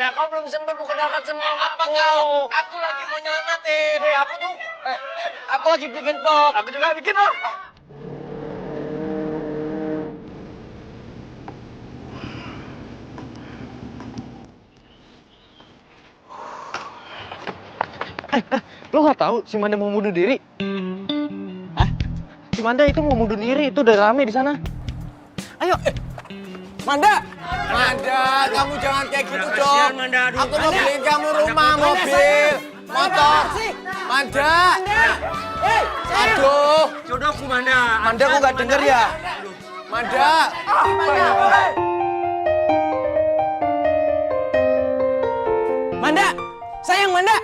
Manda, kau belum sempat perkenalkan semua apa kau? Aku lagi mau nyelamatin. Aku tuh, aku lagi bikin vlog. Aku juga bikin vlog. Lo nggak tahu si Manda mau bunuh diri? Hah? Si Manda itu mau bunuh diri, itu udah rame di sana. Ayo, Manda! Manda, kamu jangan kayak gitu dong. Aku mau beliin kamu rumah, mobil, motor. Manda! Aduh! jodohku Manda. Manda kok nggak denger ya? Manda! Manda! Sayang, Manda!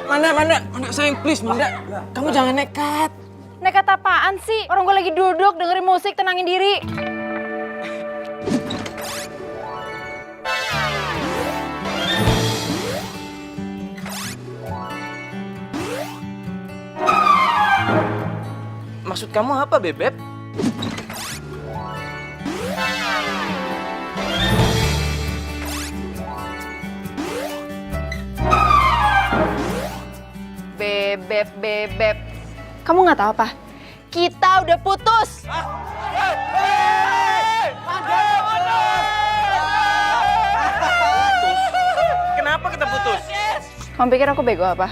Manda, sayang please, Manda. Kamu jangan nekat. Nekat apaan sih? Orang gue lagi duduk dengerin musik, tenangin diri. Maksud kamu apa, Bebep? Bebep. Kamu nggak tahu apa? Kita udah putus. Kenapa kita putus? Kamu pikir aku bego apa?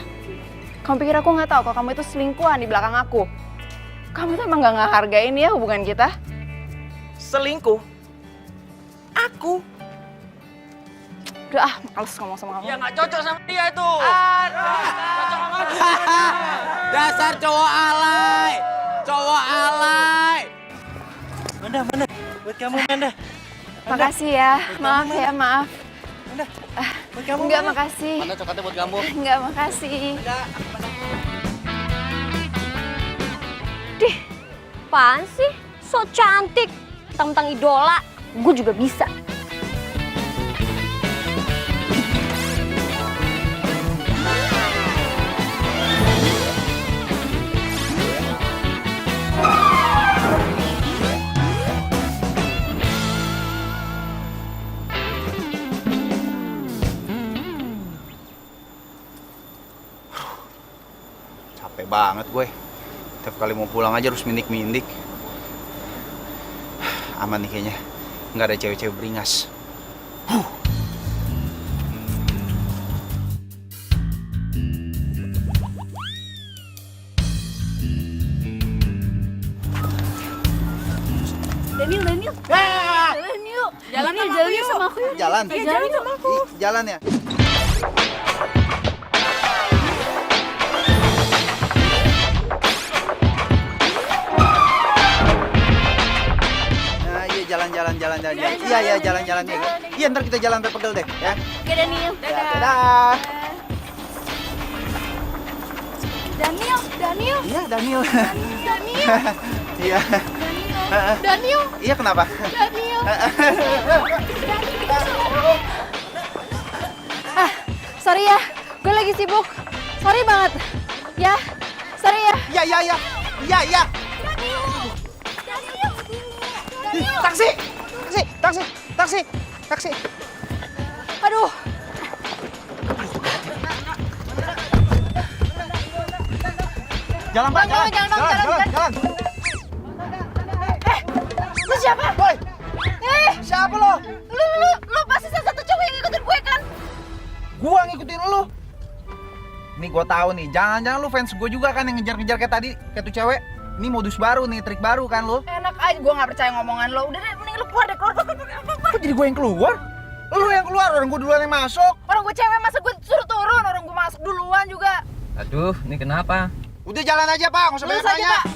Kamu pikir aku nggak tahu kalau kamu itu selingkuhan di belakang aku? Kamu tuh emang nggak ngehargain ya hubungan kita? Selingkuh? Aku? Udah males ngomong sama kamu. Ya nggak cocok sama dia itu. Dasar cowok alay! Cowok alay! Manda, buat kamu Manda. Makasih ya, maaf ya, maaf. Buat kamu. Enggak, makasih. Manda coklatnya buat kamu. Enggak, makasih. Dih, apaan sih? So cantik. Tentang idola, gue juga bisa. Capek banget gue. Tiap kali mau pulang aja harus mindik-mindik. Aman nih kayaknya. Nggak ada cewek-cewek beringas. Daniel. Jalan yuk. Jalan yuk sama aku. Jalan. Jalan sama aku. Jalan ya. Nah, iya jalan. Iya jalan ya. Iya ntar kita jalan sampai pegel deh ya. Oke Daniel. Ya, dadah. Daniel. Iya Daniel. Daniel. Iya. Daniel. Iya kenapa? Daniel. Sorry ya, gue lagi sibuk. Sorry banget. Ya, sorry ya. Iya. Taksi. Aduh. Jalan Pak, Jalan. jalan. Lu siapa? Boy, siapa lo? Lu pasti salah satu cowok yang ngikutin gue kan? Gua ngikutin lu. Nih gua tahu nih, jangan-jangan lu fans gua juga kan yang ngejar-ngejar kayak tadi, kayak tuh cewek. Ini modus baru nih, trik baru kan lu. Enak aja, gue gak percaya ngomongan lo. Udah deh, mending lu keluar deh, keluar. Kok jadi gua yang keluar? Lu yang keluar, orang gua duluan yang masuk. Orang gue cewek, masa gue suruh turun? Orang gue masuk duluan juga. Aduh, ini kenapa? Udah jalan aja Pak, nggak usah banyak Lurus aja, nanya. Pak.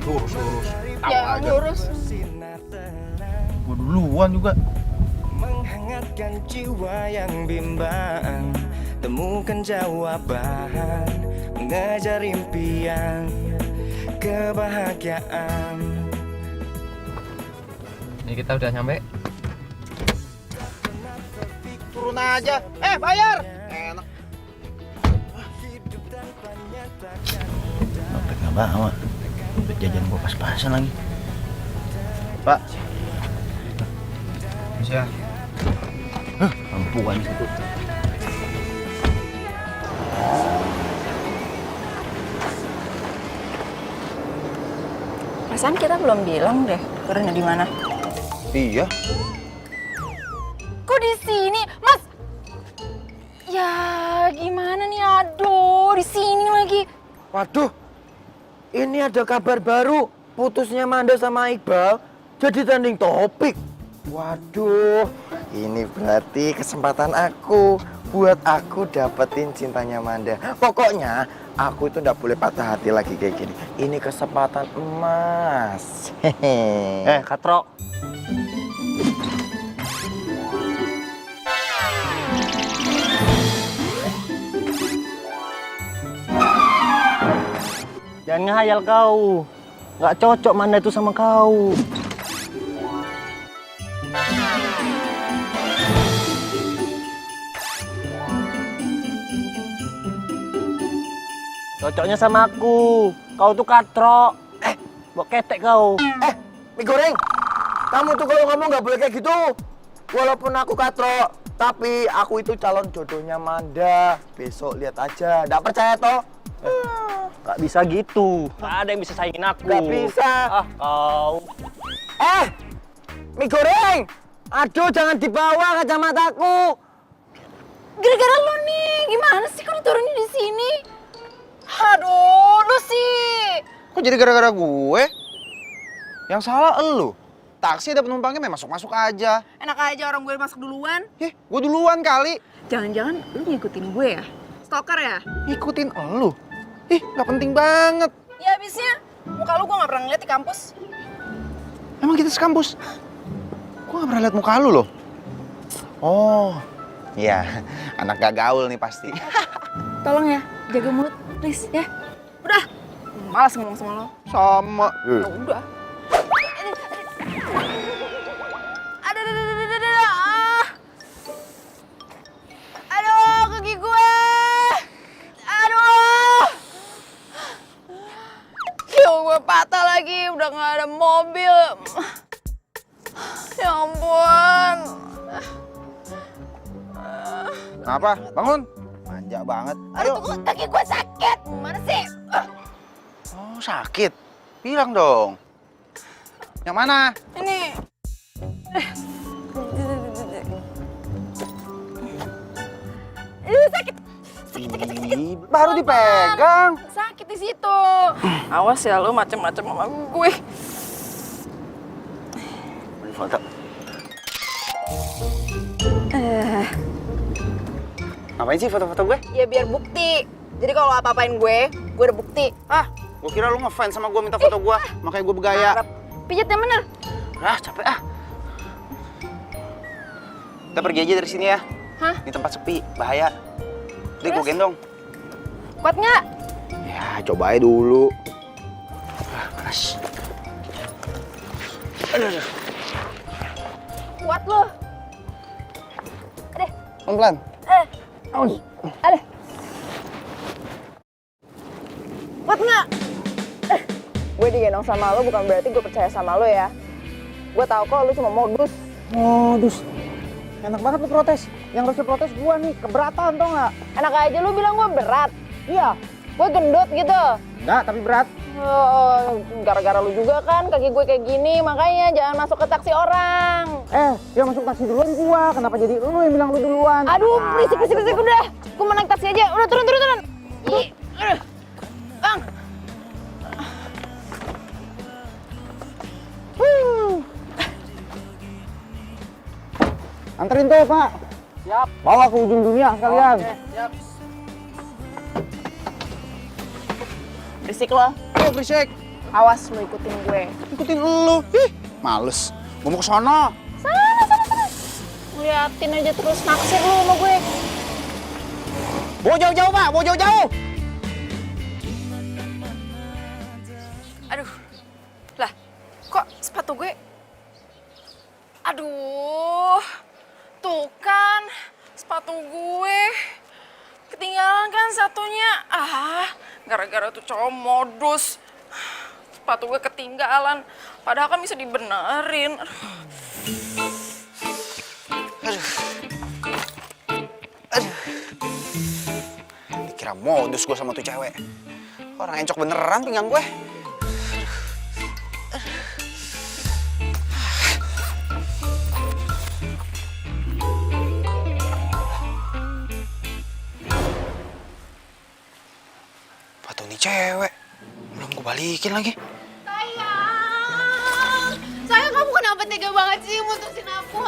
Lurus. Tahu Ya, aja. lurus. Gua duluan juga. Menghangatkan jiwa yang bimbang, temukan jawaban, mengejar impian, kebahagiaan. Ini kita udah nyampe. turun aja. Bayar. Enak. Dompet nggak bawa. Dompet jajan gua pas-pasan lagi. Pak. Bisa. Ampuan situ. Perasaan kita belum bilang deh turunnya di mana. Iya. Kok di sini, Mas? Ya gimana nih? Aduh, di sini lagi. Waduh, ini ada kabar baru. Putusnya Manda sama Iqbal jadi trending topik. Waduh, ini berarti kesempatan aku buat aku dapetin cintanya Manda. Pokoknya aku itu nggak boleh patah hati lagi kayak gini. Ini kesempatan emas. Hehe. Katro. Jangan ngehayal kau. Nggak cocok Manda itu sama kau. Cocoknya sama aku. Kau tuh katro. Bawa ketek kau. Mie goreng, kamu tuh kalau ngomong nggak boleh kayak gitu. Walaupun aku katro, tapi aku itu calon jodohnya Manda. Besok lihat aja. Nggak percaya toh? Nggak bisa gitu. Nggak ada yang bisa saingin aku. Nggak bisa. Ah, kau. Mie goreng, aduh jangan dibawa kacamataku. Gara-gara lo nih, gimana sih kalau turunnya di sini? Aduh, lu sih. Kok jadi gara-gara gue? Yang salah elu. Taksi ada penumpangnya main masuk-masuk aja. Enak aja orang gue masuk duluan. Gue duluan kali. Jangan-jangan lu ngikutin gue ya? Stalker ya? Ngikutin elu. Nggak penting banget. Ya abisnya, muka lu gue gak pernah ngeliat di kampus. Emang kita sekampus? Gue nggak pernah lihat muka lu loh. Oh, iya. Anak gak gaul nih pasti. Tolong ya, jaga mulut, please ya. Udah, malas ngomong sama lo. Sama. Ya udah. Aduh, kaki gue. Aduh. Yo, gue patah lagi, udah gak ada mobil. Ya ampun. Kenapa? Bangun. Manja banget. Aduh, kaki gue sakit. Gimana sih? Oh, sakit. Bilang dong. Yang mana? Ini. Sakit. Ih, baru dipegang. Sakit di situ. Awas ya lu macem-macem sama gue. Ini foto. Ngapain sih foto-foto gue? Ya biar bukti. Jadi kalau apa-apain gue udah bukti. Gue kira lu ngefans sama gue minta foto gue. Makanya gue bergaya. Harap. Pijat yang bener. Capek ah. Kita pergi aja dari sini ya. Hah? Ini tempat sepi, bahaya. Udah gue gendong. Kuat nggak? Ya, coba aja dulu. Panas. Aduh. Kuat lo. Pelan-pelan. Ada. Kuat nggak? Gue digendong sama lo bukan berarti gue percaya sama lo ya. Gue tahu kok lo cuma modus. Modus. Enak banget lu protes. Yang harusnya protes gua nih, keberatan tau nggak? Enak aja lo bilang gue berat. Iya. Gue gendut gitu. Enggak, tapi berat. Gara-gara lu juga kan kaki gue kayak gini, makanya jangan masuk ke taksi orang. Yang masuk taksi duluan gua. Kenapa jadi lu yang bilang lu duluan? Aduh, berisik udah. Gue mau naik taksi aja. Udah turun. Ih, Bang. Anterin tuh, Pak. Siap. Bawa ke ujung dunia sekalian. Siap. Berisik lo. Berisik. Awas lo ikutin gue. Ikutin lu. Males. Gue mau ke sono. Sana. Liatin aja terus naksir lo sama gue. Bawa jauh-jauh, Pak. Bawa jauh-jauh. Aduh. Lah, kok sepatu gue? Aduh. Tuh kan. sepatu gue. Ketinggalan kan satunya. Gara-gara tuh cowok modus. Sepatu gue ketinggalan. Padahal kan bisa dibenerin. Dikira modus gue sama tuh cewek. Orang encok beneran pinggang gue. Sepatu nih cewek. Belum gue balikin lagi. Sayang, kamu kenapa tega banget sih mutusin aku?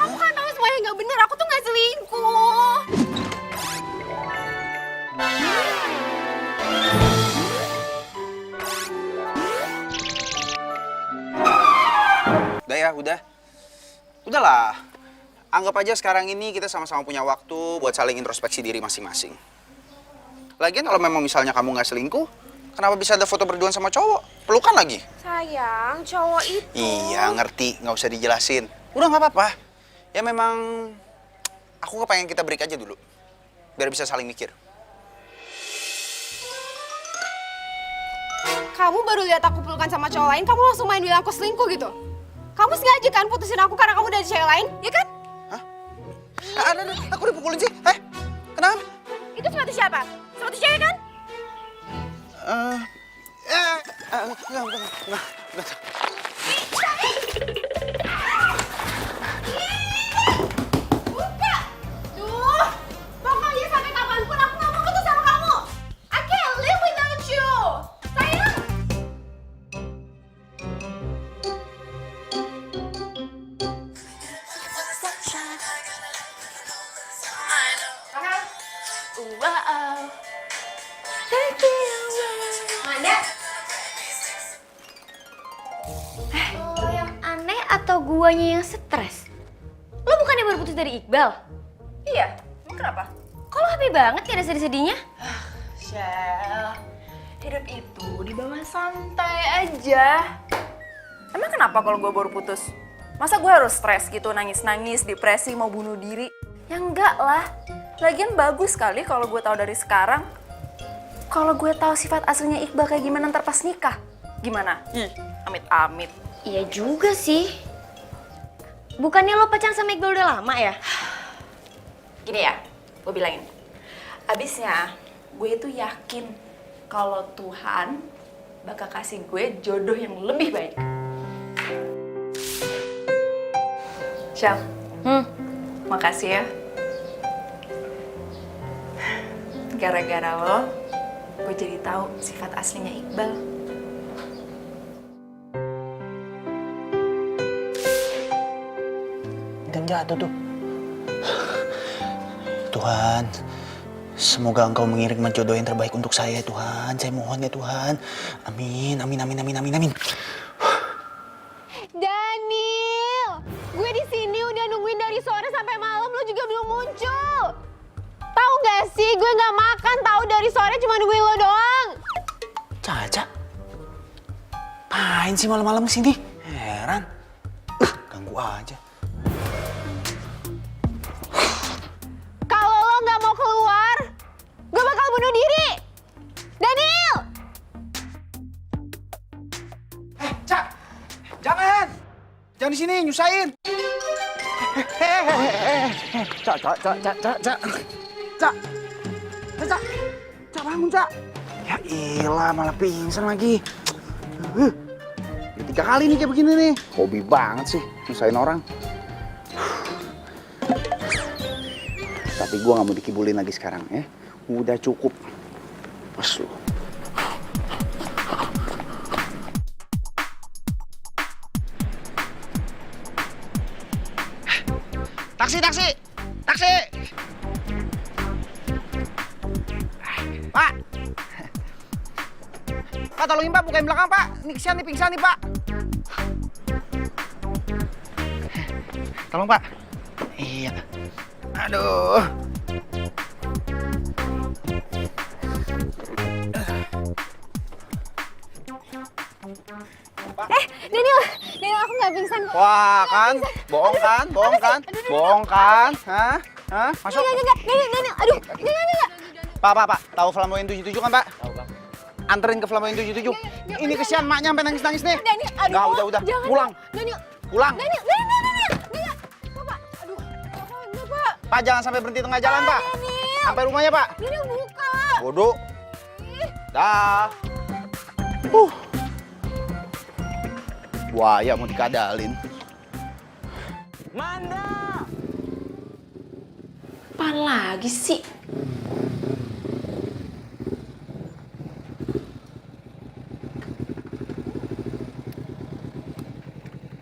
Aku kan tahu semuanya nggak bener. Aku tuh nggak selingkuh. Udah ya, udah. Udahlah. Anggap aja sekarang ini kita sama-sama punya waktu buat saling introspeksi diri masing-masing. Lagian kalau memang misalnya kamu nggak selingkuh, kenapa bisa ada foto berduaan sama cowok? Pelukan lagi. Sayang, cowok itu. Iya, ngerti. Nggak usah dijelasin. Udah nggak apa-apa. Ya memang aku kepengen kita break aja dulu. Biar bisa saling mikir. Kamu baru lihat aku pelukan sama cowok lain, kamu langsung main bilang aku selingkuh gitu? Kamu sengaja kan putusin aku karena kamu udah ada cewek lain, ya kan? Hah? Aku dipukulin sih. Kenapa? Itu sepatu siapa? Sepatu cewek kan? Enggak. Buka! Duh, pokoknya sampai kapanpun aku gak mau putus sama kamu. I can't live without you. Sayang. Wow. Manda. Lo yang aneh atau guanya yang stres? Lo bukannya baru putus dari Iqbal? Iya, kenapa? Kok lo happy banget gak ada sedih-sedihnya? Shell, hidup itu dibawa santai aja. Emang kenapa kalau gue baru putus? Masa gue harus stres gitu, nangis-nangis, depresi, mau bunuh diri? Ya enggak lah. Lagian bagus sekali kalau gue tahu dari sekarang. Kalau gue tahu sifat aslinya Iqbal kayak gimana ntar pas nikah. Gimana? Amit-amit. Iya juga sih. Bukannya lo pacaran sama Iqbal udah lama ya? Gini ya, gue bilangin. Abisnya, gue itu yakin kalau Tuhan bakal kasih gue jodoh yang lebih baik. Syam, makasih ya. Gara-gara lo, gue jadi tahu sifat aslinya Iqbal. Dan jatuh tuh. Tuhan, semoga Engkau mengirimkan jodoh yang terbaik untuk saya, Tuhan. Saya mohon ya Tuhan. Amin, amin, amin, amin, amin, amin. Daniel, gue di sini udah nungguin dari sore sampai malam, lo juga belum muncul. Tahu nggak sih, gue nggak makan tahu dari sore cuma nungguin lo doang. Caca, ngapain sih malam-malam kesini? Heran. Ganggu aja. Kalau lo nggak mau keluar, gue bakal bunuh diri. Daniel! Cak, jangan. Jangan di sini, nyusahin. Cak, bangun, Cak. Ya iyalah, malah pingsan lagi. Udah 3 kali nih kayak begini nih. Hobi banget sih, nyusahin orang. Tapi gua nggak mau dikibulin lagi sekarang ya. Udah cukup. Pas lu. Taksi. Pak. Pak, tolongin Pak, bukain belakang Pak. Ini kesian nih, pingsan nih Pak. Tolong Pak. Iya. Aduh. Daniel aku nggak pingsan kok. Wah kan, bohong kan? Hah? Hah? Masuk. Enggak, Daniel. Aduh, enggak. Pak. Tahu Flamboyan 77 kan, Pak? Tahu, Bang. Anterin ke Flamboyan 77. Ini kesian maknya sampai nangis-nangis nih. Daniel, aduh. Nggak, udah. Jangan, Pulang. Daniel. Pulang. Daniel. Enggak. Bapak, aduh. Bapak, enggak, Pak. Pak, jangan sampai berhenti tengah jalan, Pak. Daniel. Sampai rumahnya, Pak. Daniel buka. Bodoh. Dah. Buaya mau dikadalin. Apaan lagi sih?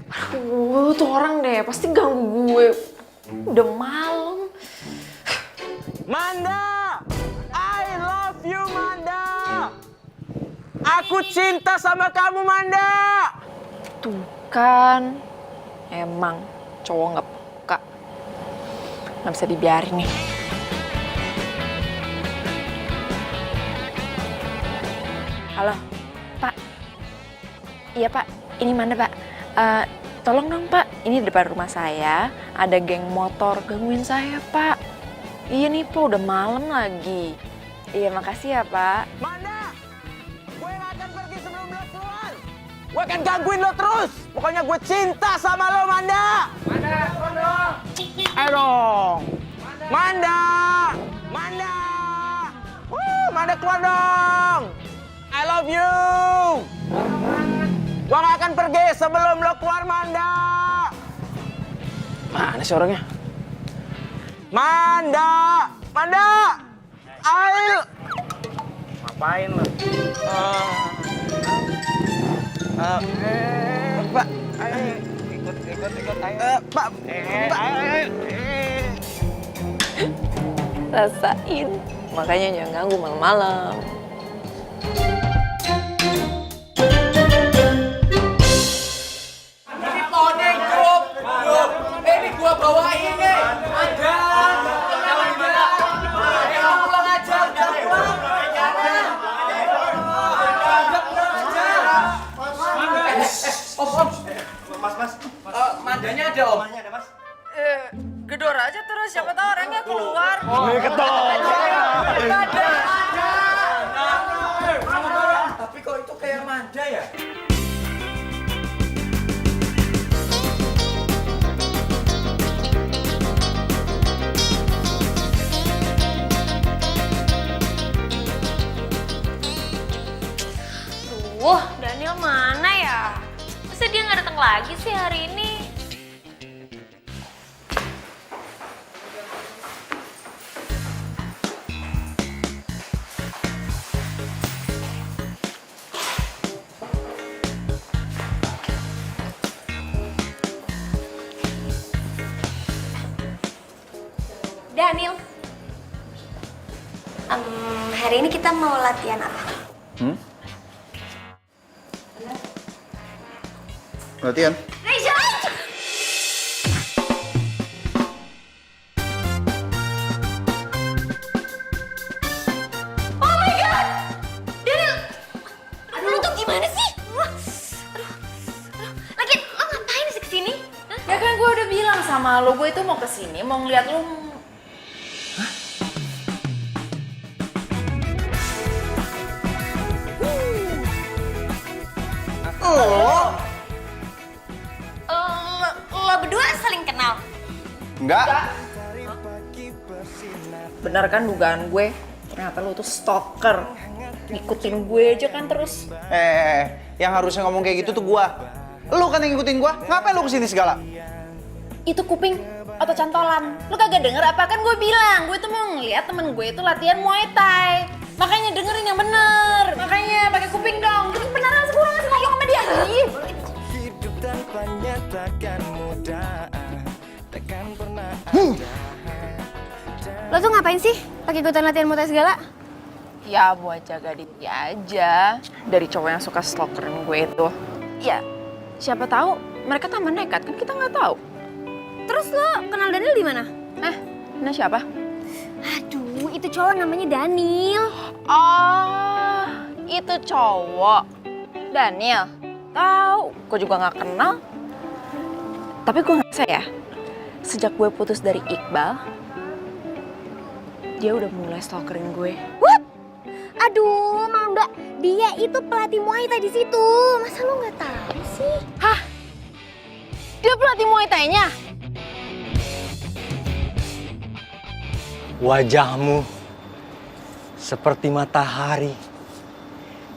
Aduh, tuh orang deh, pasti ganggu gue. Udah malam. Manda! I love you, Manda! Aku cinta sama kamu, Manda! Tuh kan, emang cowok nggak peka. Nggak bisa dibiarin nih. Halo, Pak. Iya, Pak. Ini mana, Pak? Tolong dong, Pak. Ini di depan rumah saya. Ada geng motor gangguin saya, Pak. Iya nih, Pak. Udah malam lagi. Iya, makasih ya, Pak. Manda! Gue gak akan pergi sebelum lo keluar! Gue akan gangguin lo terus! Pokoknya gue cinta sama lo, Manda! Manda, keluar dong! Ayo dong! Manda! Manda! Manda keluar dong! I love you! Gue gak akan pergi sebelum lo keluar, Manda! Mana sih orangnya? Manda! Manda! Ayo! Ngapain lo? Pak, ayo ikut, ayo. Pak, ayo. Rasain. Makanya jangan ganggu malam-malam. Ini poni grup. Ini gua bawain nih. Ada. Pulang aja, udah pulang. Om. Mas. Mandanya ada, Om. Gedor aja terus, siapa tahu orangnya keluar. Tapi kok itu kayak Manda ya? Duh, Daniel mana ya? Masa dia nggak datang lagi sih hari ini? Daniel, hari ini kita mau latihan apa? Latihan. Reja! Oh my God! Daniel! Aduh, lu tuh gimana sih? Lagi, lo ngapain sih kesini? Hah? Ya kan gue udah bilang sama lo, gue itu mau kesini, mau ngeliat lo. Lo berdua saling kenal? Enggak. Benar kan dugaan gue? Ternyata lo tuh stalker. Ngikutin gue aja kan terus. Yang harusnya ngomong kayak gitu tuh gua. Lu kan yang ngikutin gua. Ngapain lu kesini segala? Itu kuping atau cantolan? Lu kagak denger apa kan gue bilang? Gue tuh mau ngeliat temen gue itu latihan Muay Thai. Makanya dengerin yang bener. Makanya pakai kuping dong. Jadi beneran sekurang ngasih ngomong sama dia. Ih. Hidup tanpanya takkan mudah, takkan pernah ada. Lo tuh ngapain sih pakai ikutan latihan muay thai segala? Ya buat jaga Ditya aja dari cowok yang suka stalkerin gue itu. Ya siapa tahu mereka tambah nekat kan kita nggak tahu. Terus lo kenal Daniel di mana? Nah siapa? Aduh, itu cowok namanya Daniel. Oh itu cowok Daniel. Tahu, gue juga nggak kenal. Tapi gue ngerasa ya, sejak gue putus dari Iqbal, dia udah mulai stalkerin gue. What? Aduh, Manda, dia itu pelatih Muay Thai di situ. Masa lu nggak tahu sih? Hah? Dia pelatih Muay Thai-nya? Wajahmu seperti matahari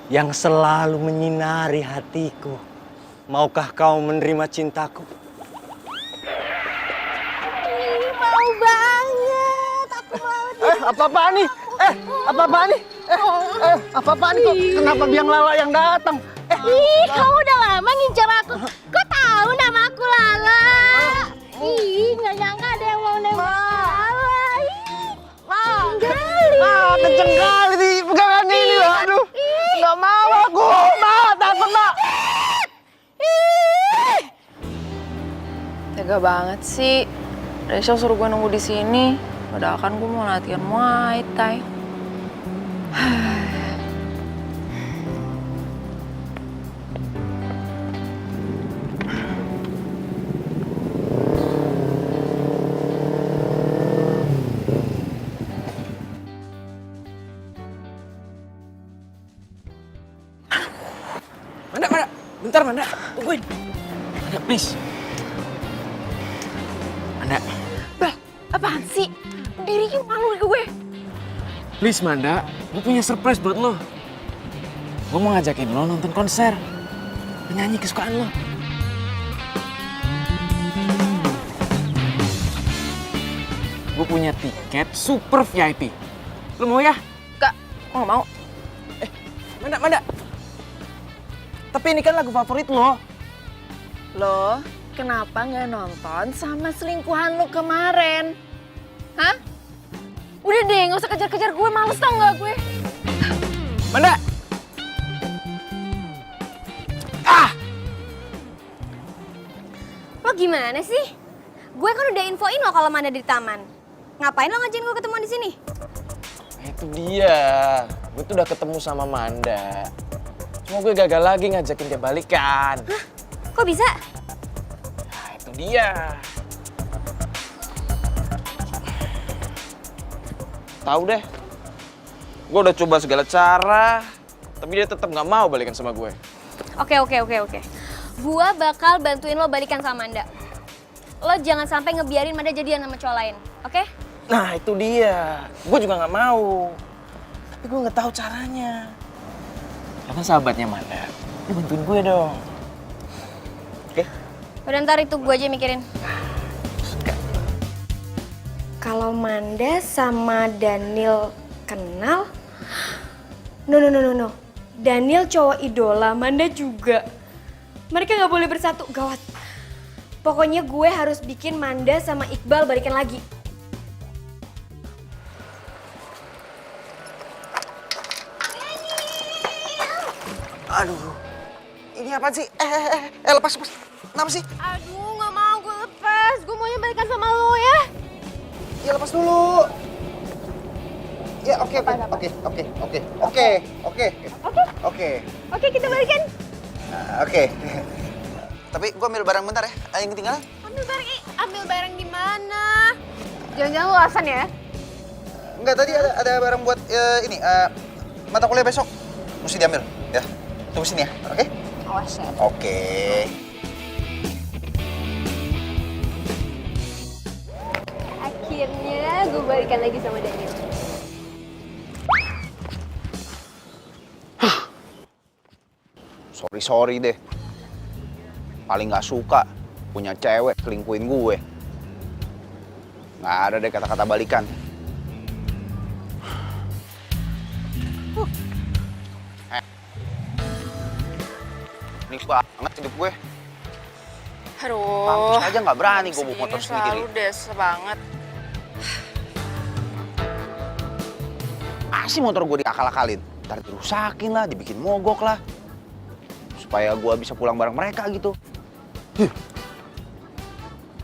yang selalu menyinari hatiku. Maukah kau menerima cintaku? Mau banget, aku mau. Apa-apaan nih? Apa-apaan nih? Apa-apaan kok? Kenapa biang lala yang datang? Ih, kamu udah lama ngincar aku. Kok tahu nama aku Lala? Ih, nggak nyangka ada yang mau nembak Lala. Kenceng kali nih pegangan ini loh. Aduh, nggak mau aku. Takut, Mak. Tega banget sih. Rachel suruh gue nunggu di sini. Padahal kan gue mau latihan Muay Thai. Manda, bentar Manda, tungguin. Manda, please. Manda, Bel, apaan sih? Dirinya malu gue. please Manda, gue punya surprise buat lo. Gue mau ngajakin lo nonton konser penyanyi kesukaan lo. Gue punya tiket super VIP. Lo mau ya? Gak, gue gak mau. Manda. Tapi ini kan lagu favorit lo. Lo kenapa nggak nonton sama selingkuhan lo kemarin? Hah? Udah deh, nggak usah kejar-kejar gue, males tau nggak gue? Manda! Lo gimana sih? Gue kan udah infoin lo kalau Manda di taman. Ngapain lo ngajakin gue ketemu di sini? Itu dia. Gue tuh udah ketemu sama Manda. Cuma gue gagal lagi ngajakin dia balikan. Hah? Kok bisa? Nah, itu dia. Tahu deh. Gue udah coba segala cara, tapi dia tetap nggak mau balikan sama gue. Oke. Gue bakal bantuin lo balikan sama Manda. Lo jangan sampai ngebiarin Manda jadian sama cowok lain, oke? Nah, itu dia. Gue juga nggak mau. Tapi gue nggak tahu caranya. Lo kan sahabatnya Manda. Lu bantuin gue dong. Oke? Udah ntar itu gue aja mikirin. Kalau Manda sama Daniel kenal? No. Daniel cowok idola, Manda juga. Mereka nggak boleh bersatu, gawat. Pokoknya gue harus bikin Manda sama Iqbal balikan lagi. Aduh, ini apa sih? Lepas. Kenapa sih? Aduh, nggak mau gue lepas. Gue maunya balikan sama lo ya. Ya lepas dulu. Ya oke. Oke, kita balikan. Oke. Tapi gua ambil barang bentar ya. Yang ketinggalan. Ambil barang di mana? Jangan-jangan lo alasan ya? Enggak, tadi ada barang buat ini mata kuliah besok. Mesti diambil, ya. Tunggu sini ya, oke? Awas ya. Oke. Akhirnya gue balikan lagi sama Daniel. Sorry deh. Paling nggak suka punya cewek selingkuhin gue. Nggak ada deh kata-kata balikan. Ini banget hidup gue. Aduh. Pantes aja nggak berani gue bawa motor sendiri. Selalu desa banget. Asih motor gue diakal-akalin. Ntar dirusakin lah, dibikin mogok lah. Supaya gue bisa pulang bareng mereka gitu.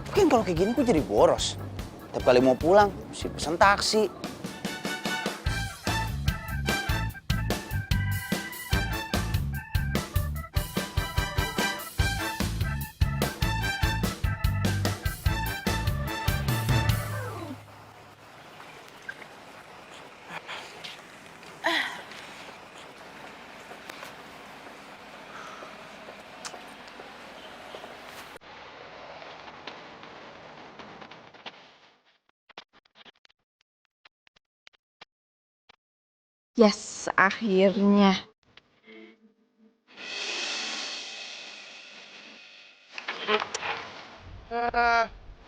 Mungkin kalau kayak gini gue jadi boros. Tiap kali mau pulang, mesti pesen taksi. Yes, akhirnya.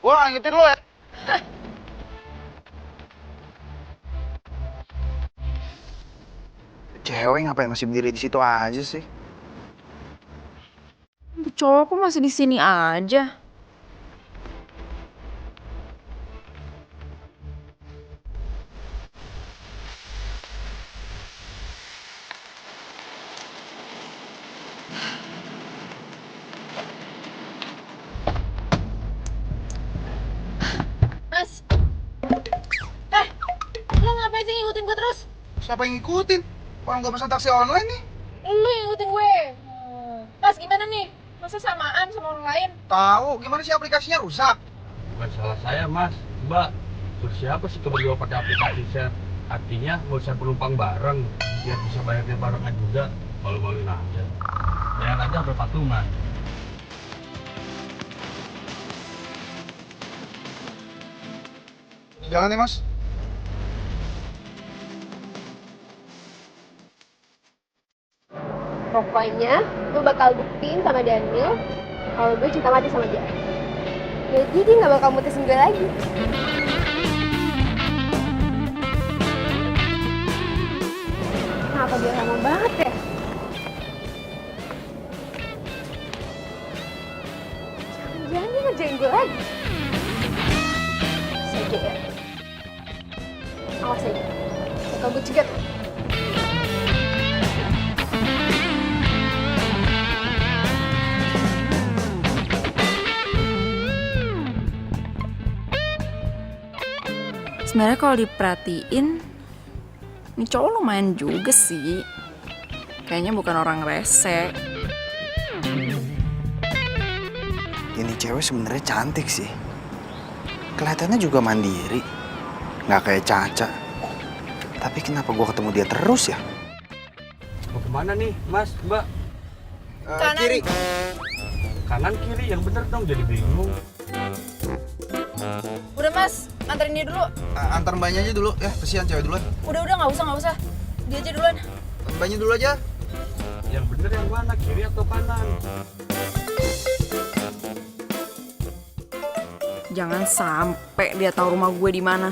Gua ngikutin lu ya. Cewek ngapain masih berdiri di situ aja sih? Cowok kok masih di sini aja? Mas. Lo ngapain sih ngikutin gue terus? Siapa yang ngikutin? Orang gua pesan taksi online nih. Lu yang ngikutin gue. Mas gimana nih? Masa samaan sama orang lain? Tahu, gimana sih aplikasinya rusak? Bukan salah saya, Mas. Mbak, terus siapa sih berdua pakai aplikasi share? Artinya nggak usah penumpang bareng, biar bisa bayarnya barengan juga. Malu-maluin aja. Bayar aja sampai patungan. Jangan nih, Mas. Pokoknya gue bakal buktiin sama Daniel kalau gue cinta mati sama dia. Jadi dia gak bakal mutusin gue lagi. Kenapa dia lama banget ya? Jangan-jangan dia ngerjain gue lagi. Saja ya. Awas aja. Bakal gue cegat. Sebenarnya kalau diperhatiin, ini cowok lumayan juga sih. Kayaknya bukan orang rese. Ini cewek sebenarnya cantik sih. Kelihatannya juga mandiri. Nggak kayak Caca. Tapi kenapa gua ketemu dia terus ya? Mau kemana nih, Mas, Mbak? Kanan. Kiri. Kanan kiri yang bener dong, jadi bingung. Udah mas, anterin dia dulu. Antar mbaknya aja dulu. Ya, kesian cewek duluan. Udah nggak usah. Dia aja duluan. Mbaknya dulu aja. Yang bener yang mana, kiri atau kanan? Jangan sampai dia tahu rumah gue di mana.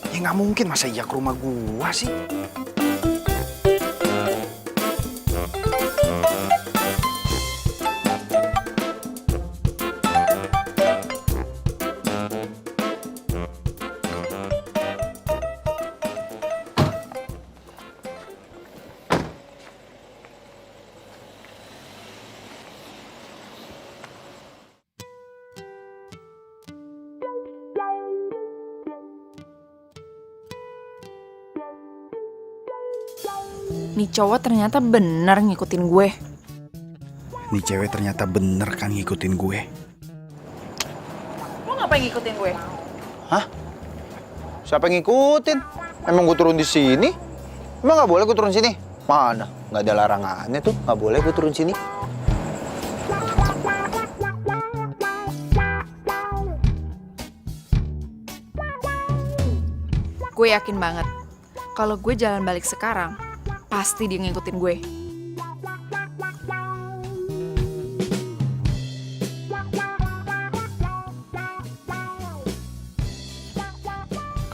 Ya nggak mungkin, masa iya ke rumah gua sih? Nih cowok ternyata bener ngikutin gue. Nih cewek ternyata bener kan ngikutin gue. Lo ngapain ngikutin gue? Hah? Siapa yang ngikutin? Emang gue turun di sini? Emang nggak boleh gue turun sini? Mana? Nggak ada larangannya tuh. Nggak boleh gue turun sini. Gue yakin banget. Kalau gue jalan balik sekarang, pasti dia ngikutin gue.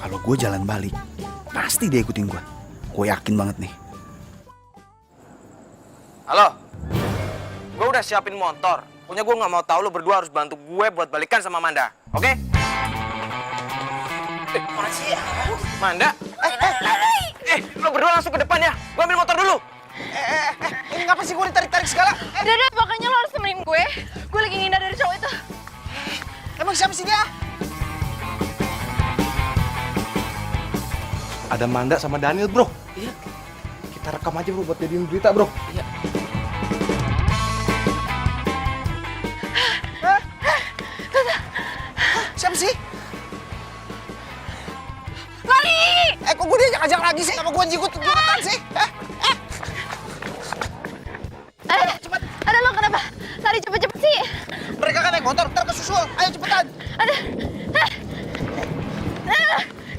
Kalau gue jalan balik, pasti dia ikutin gue. Gue yakin banget nih. Halo, gue udah siapin motor. Pokoknya gue nggak mau tahu lo berdua harus bantu gue buat balikan sama Manda, oke? Mana sih? Manda? Lo berdua langsung ke depan ya. Gue ambil motor dulu. Ini ngapa sih gue ditarik-tarik segala? Udah, pokoknya lo harus temenin gue. Gue lagi ngindar dari cowok itu. Emang siapa sih dia? Ada Manda sama Daniel, bro. Iya. Kita rekam aja, bro, buat jadiin berita, bro. Iya. Siapa sih? Lari! Kok gue diajak-ajak lagi sih? Kenapa gue jikut-jikutan sih? Cepet. Ada lo kenapa? Lari cepet-cepet sih. Mereka kan naik motor, ntar kesusul. Ayo cepetan. Ada.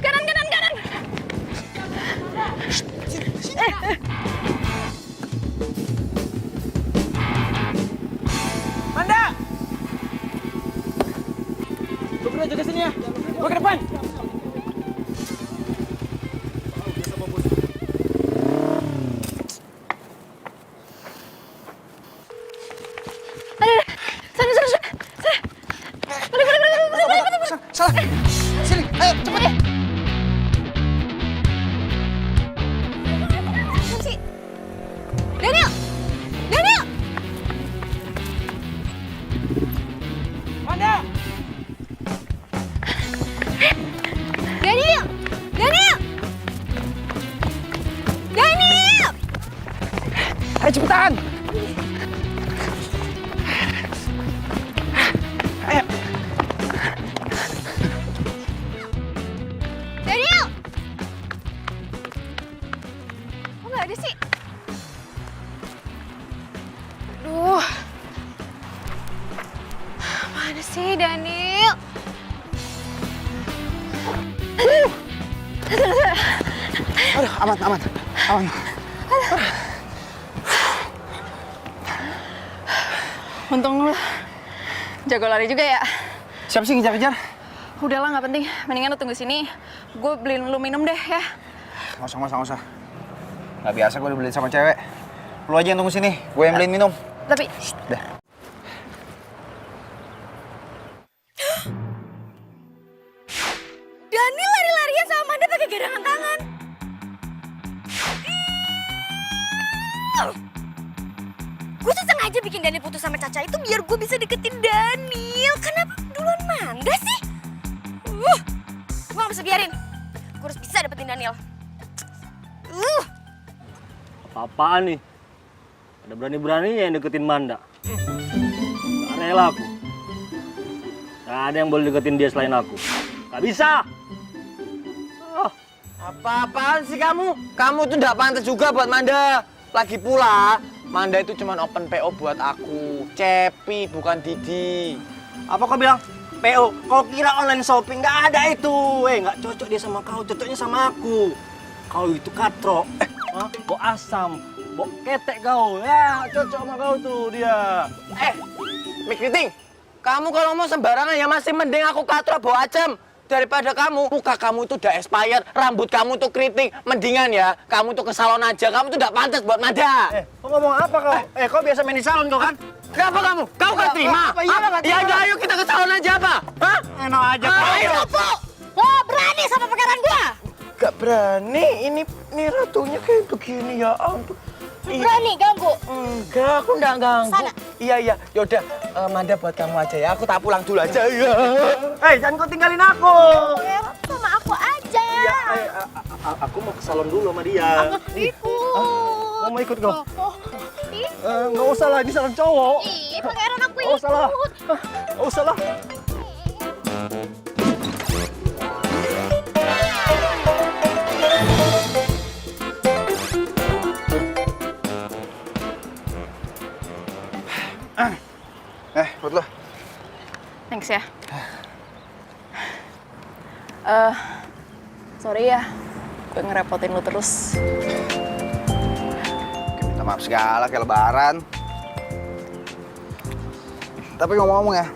Kanan. Ayo cepetan. Ayo. Daniel! Kok nggak ada sih? Aduh. Mana sih Daniel? Aduh, aman. Untung lu jago lari juga ya. Siapa sih ngejar-ngejar? Udahlah nggak penting, mendingan lu tunggu sini. Gue beliin lu minum deh ya. Nggak usah. Nggak biasa gue dibeliin sama cewek. Lu aja yang tunggu sini, gue yang beliin minum. Tapi Udah. Daniel lari-larian sama Manda pakai gerangan tangan. Gue tuh sengaja bikin Daniel putus sama Caca itu biar gue bisa deketin Daniel. Kenapa duluan Manda sih? Gue gak bisa biarin. Gue harus bisa dapetin Daniel. Apa-apaan nih? Ada berani-beraninya yang deketin Manda. Gak rela aku. Gak ada yang boleh deketin dia selain aku. Gak bisa! Apa-apaan sih kamu? Kamu tuh nggak pantas juga buat Manda. Lagi pula, Manda itu cuma open PO buat aku. Cepi, bukan Didi. Apa kau bilang? PO? Kau kira online shopping? Gak ada itu. Gak cocok dia sama kau, cocoknya sama aku. Kau itu katro. Bau asam, bau ketek kau. Ya, cocok sama kau tuh dia. Mik Kriting, kamu kalau mau sembarangan ya masih mending aku katro bawa acem. Daripada kamu, muka kamu itu udah expired, rambut kamu tuh keriting. Mendingan ya, kamu tuh ke salon aja, kamu tuh udah pantas buat Manda. Kau ngomong apa kau? Kau biasa main di salon kau kan? Kenapa kamu? Kau kan terima? Ya udah, ayo kita ke salon aja apa? Hah? Enak aja kau. Ayo. Lo berani sama pegangan gue? Gak berani, ini ratunya kayak begini ya ampun. Berani ganggu? Enggak, aku enggak ganggu. Sana. Iya. Yaudah, Manda buat kamu aja ya. Aku tak pulang dulu aja ya. Jangan kau tinggalin aku. Sama aku aja. Aku mau ke salon dulu sama dia. Ikut. Mau ikut kau? Nggak usah lah, ini salon cowok. Ih, pangeran aku Nggak usah lah. ikut. Nggak usah lah. Buat lo. thanks ya. Sorry ya, gue ngerepotin lu terus. Minta maaf segala kayak lebaran. Tapi ngomong-ngomong ya,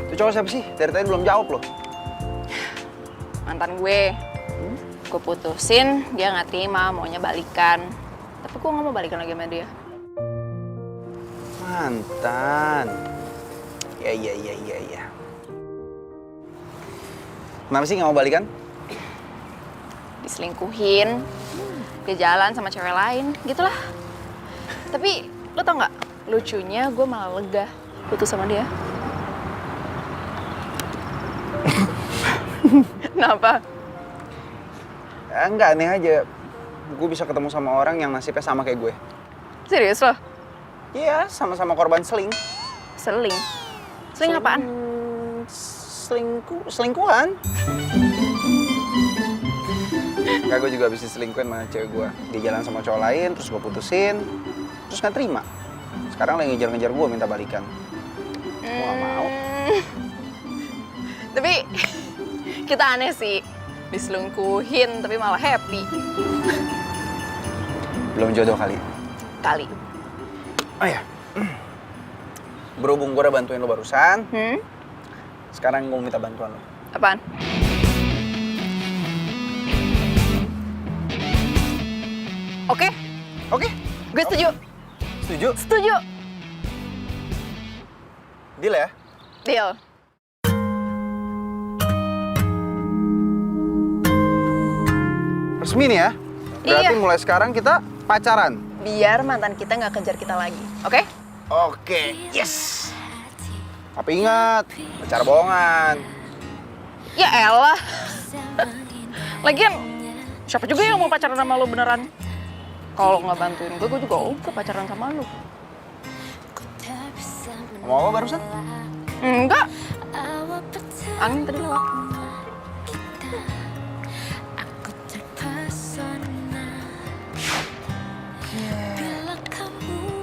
itu cowok siapa sih? Dari tadi belum jawab loh. Mantan gue putusin, dia nggak terima, maunya balikan. Tapi gue nggak mau balikan lagi sama dia. Mantan. Ya. Kenapa sih nggak mau balikan? Diselingkuhin, dia jalan sama cewek lain, gitulah. Tapi lo tau nggak? Lucunya gue malah lega putus sama dia. Kenapa? Enggak, aneh aja. Gue bisa ketemu sama orang yang nasibnya sama kayak gue. Serius lo? Iya, sama-sama korban seling. Seling? Seling apaan? Selingkuhan. Enggak, gue juga habis diselingkuhin sama cewek gue. Dia jalan sama cowok lain, terus gue putusin. Terus nggak terima. Sekarang lagi ngejar-ngejar gue minta balikan. Gue gak mau. Tapi kita aneh sih. Diselingkuhin tapi malah happy. Belum jodoh kali. Kali. Oh ya. Berhubung gue udah bantuin lo barusan. Sekarang gue minta bantuan lo. Apaan? Oke. Gue setuju. Setuju? Setuju. Deal ya? Deal. Resmi nih ya? Berarti Iya. mulai sekarang kita pacaran. Biar mantan kita nggak kejar kita lagi, oke? Oke, yes. Tapi ingat, pacar bohongan. Ya elah. Lagian, siapa juga yang mau pacaran sama lo beneran? Kalau nggak bantuin gue juga udah pacaran sama lu. Ngomong apa barusan? Enggak. Angin tadi lewat.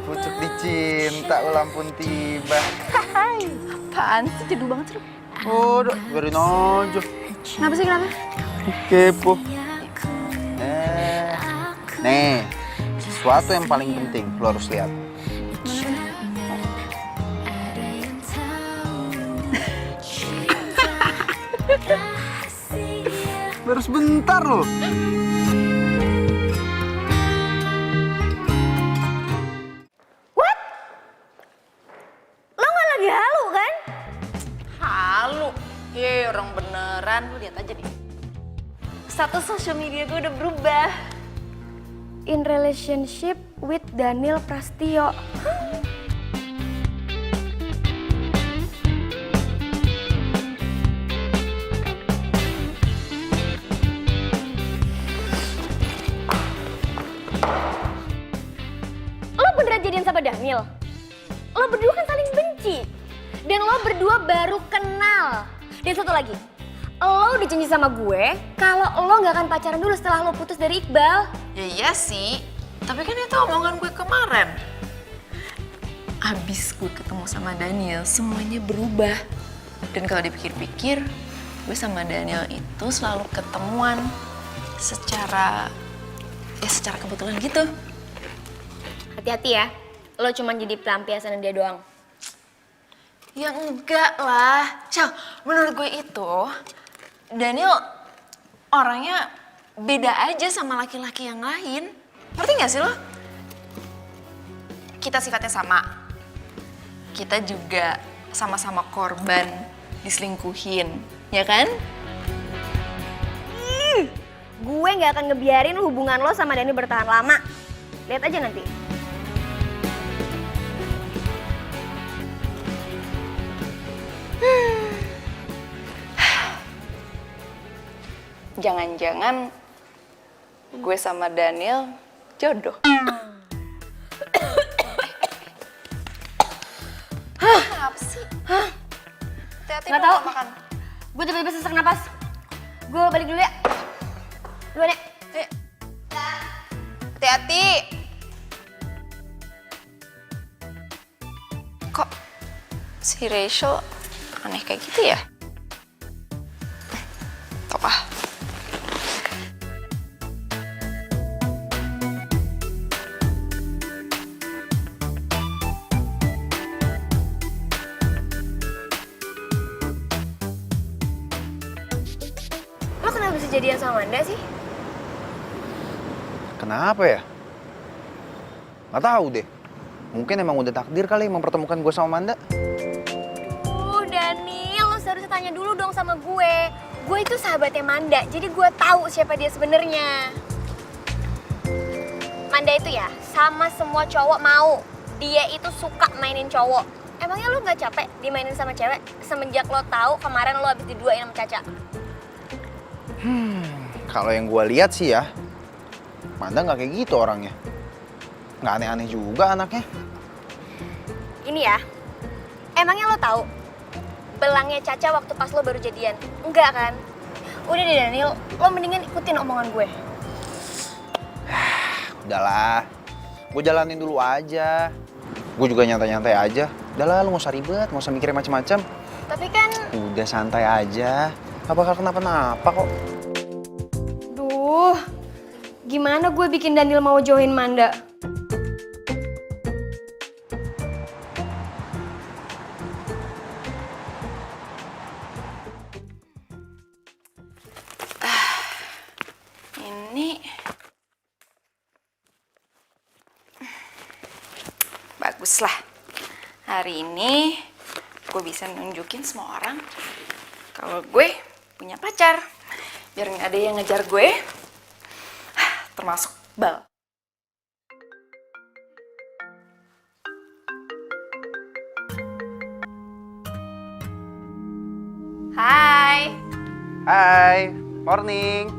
Pucuk dicinta ulang pun tiba. Apaan sih, jadul banget sih lu. Udah, biarin aja. Kenapa sih, kenapa? Kepo. Nih, sesuatu yang paling penting lo harus lihat. Baru sebentar loh. Lo nggak lagi halu kan? Halu. Ye, orang beneran. Lu lihat aja nih. Status sosial media gue udah berubah. In relationship with Daniel Prastio. Lo beneran jadian sama Daniel? Lo berdua kan saling benci. Dan lo berdua baru kenal. Dan satu lagi, lo udah janji sama gue kalau lo gak akan pacaran dulu setelah lo putus dari Iqbal. Ya iya sih, tapi kan itu omongan gue kemarin. Abis gue ketemu sama Daniel, semuanya berubah. Dan kalau dipikir-pikir, gue sama Daniel itu selalu ketemuan secara kebetulan gitu. Hati-hati ya, lo cuma jadi pelampiasan dia doang. Ya enggak lah. Syah, menurut gue itu Daniel orangnya beda aja sama laki-laki yang lain. Ngerti gak sih lo? Kita sifatnya sama. Kita juga sama-sama korban diselingkuhin, ya kan? Gue gak akan ngebiarin hubungan lo sama Dani bertahan lama. Lihat aja nanti. Jangan-jangan gue sama Daniel jodoh. Kenapa sih? Hati-hati Nggak dong tahu. kalau makan. Gue tiba-tiba sesak napas. Gue balik dulu ya. Duluan ya. Hati-hati. Kok si Rachel aneh kayak gitu ya? Tau ah. Lo kenapa bisa jadian sama Manda sih? Kenapa ya? Nggak tahu deh. Mungkin emang udah takdir kali mempertemukan gue sama Manda. Daniel, lo seharusnya tanya dulu dong sama gue. Gue itu sahabatnya Manda, jadi gue tahu siapa dia sebenarnya. Manda itu ya, sama semua cowok mau. Dia itu suka mainin cowok. Emangnya lo nggak capek dimainin sama cewek semenjak lo tahu kemarin lo habis diduain sama Caca? Kalau yang gue lihat sih ya, Manda nggak kayak gitu orangnya. Nggak aneh-aneh juga anaknya. Ini ya, emangnya lo tahu belangnya Caca waktu pas lo baru jadian? Enggak kan? Udah deh Daniel, lo mendingan ikutin omongan gue. Udahlah, gue jalanin dulu aja. Gue juga nyantai-nyantai aja. Udahlah, lu nggak usah ribet, nggak usah mikirin macem-macem. Tapi kan... Udah santai aja, nggak bakal kenapa-napa kok. Duh, gimana gue bikin Daniel mau join Manda? Ini baguslah. Hari ini gue bisa nunjukin semua orang kalau gue punya pacar. Biar nggak ada yang ngejar gue, termasuk Bal. Hai. Hai, morning.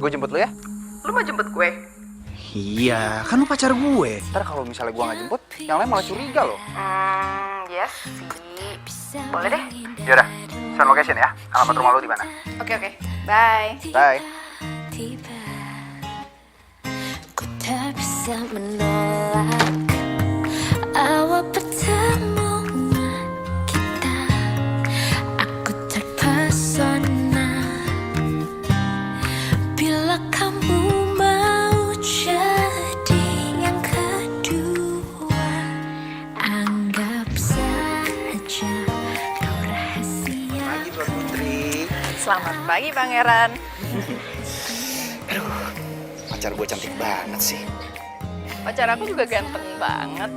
Gue jemput lu ya. Lu mau jemput gue? Iya, kan lu pacar gue. Ntar kalau misalnya gue nggak jemput, yang lain malah curiga loh. Ya sih. Boleh deh. Yaudah, send location ya. Alamat rumah lu di mana? Oke. Bye. Bye. Tiba, ku tak bisa menolak awal pertemuan kita. Aku terpesona bila kamu mau jadi yang kedua. Anggap saja kau rahasia. Pagi buat Putri. Selamat pagi, Pangeran. Pacar gue cantik banget sih. Pacar aku juga ganteng banget.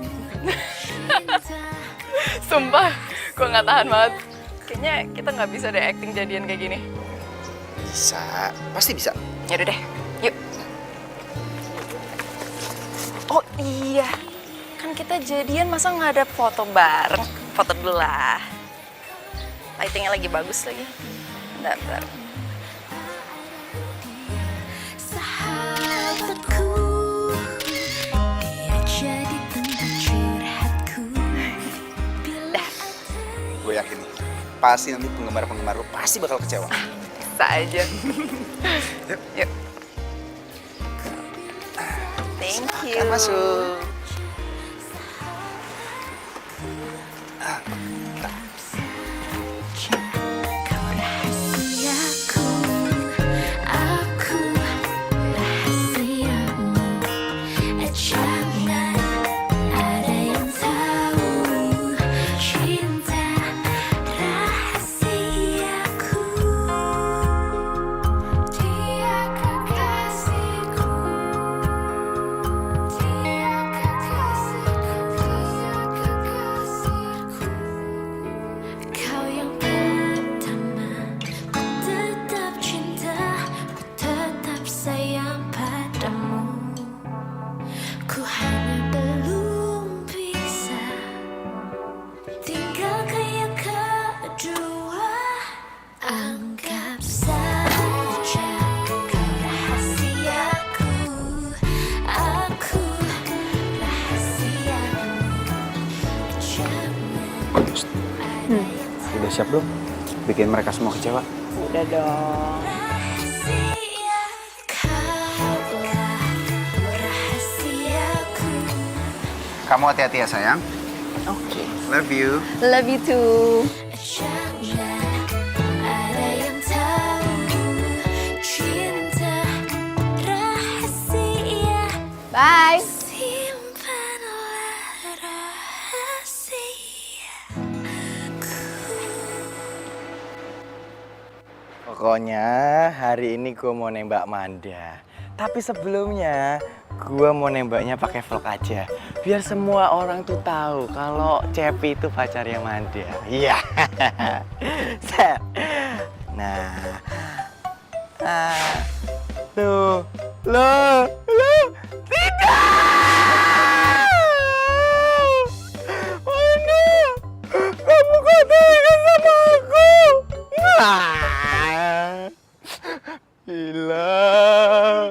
Sumpah, gue nggak tahan banget. Kayaknya kita nggak bisa deh acting jadian kayak gini. Bisa, pasti bisa. Yaudah deh, yuk. Oh iya, kan kita jadian masa nggak ada foto bareng? Foto dulu lah. Lightingnya lagi bagus lagi. Bentar. Sahabatku, dia jadi tempat curhatku. Gue yakin nih, pasti nanti penggemar-penggemar lu pasti bakal kecewa. Bisa aja. Yuk. Thank you. Kan masuk. Kau rahasiaku, aku rahasiamu. Jangan ada yang tahu cinta rahasiaku. Dia kekasihku, dia kekasihku, dia kekasihku. Kau yang pertama, ku tetap cinta, ku tetap sayang padamu. Ku hanya belum bisa tinggalkan yang kedua. Anggap saja kau rahasiaku, aku rahasiamu. Jangan ada yang Udah siap belum? Bikin mereka semua kecewa. Udah dong. rahasia. Kaulah rahasiaku. Kamu hati-hati ya sayang. Oke. Love you. Love you too. Jangan ada yang tahu cinta rahasia. Bye. Simpanlah rahasiaku. Pokoknya hari ini gue mau nembak Manda. Tapi sebelumnya gue mau nembaknya pakai vlog aja. Biar semua orang tuh tahu kalau Cepi itu pacarnya Manda. Iya. Set. Nah. Loh. Tidak. Manda. Kamu kok tega sama aku? Gila.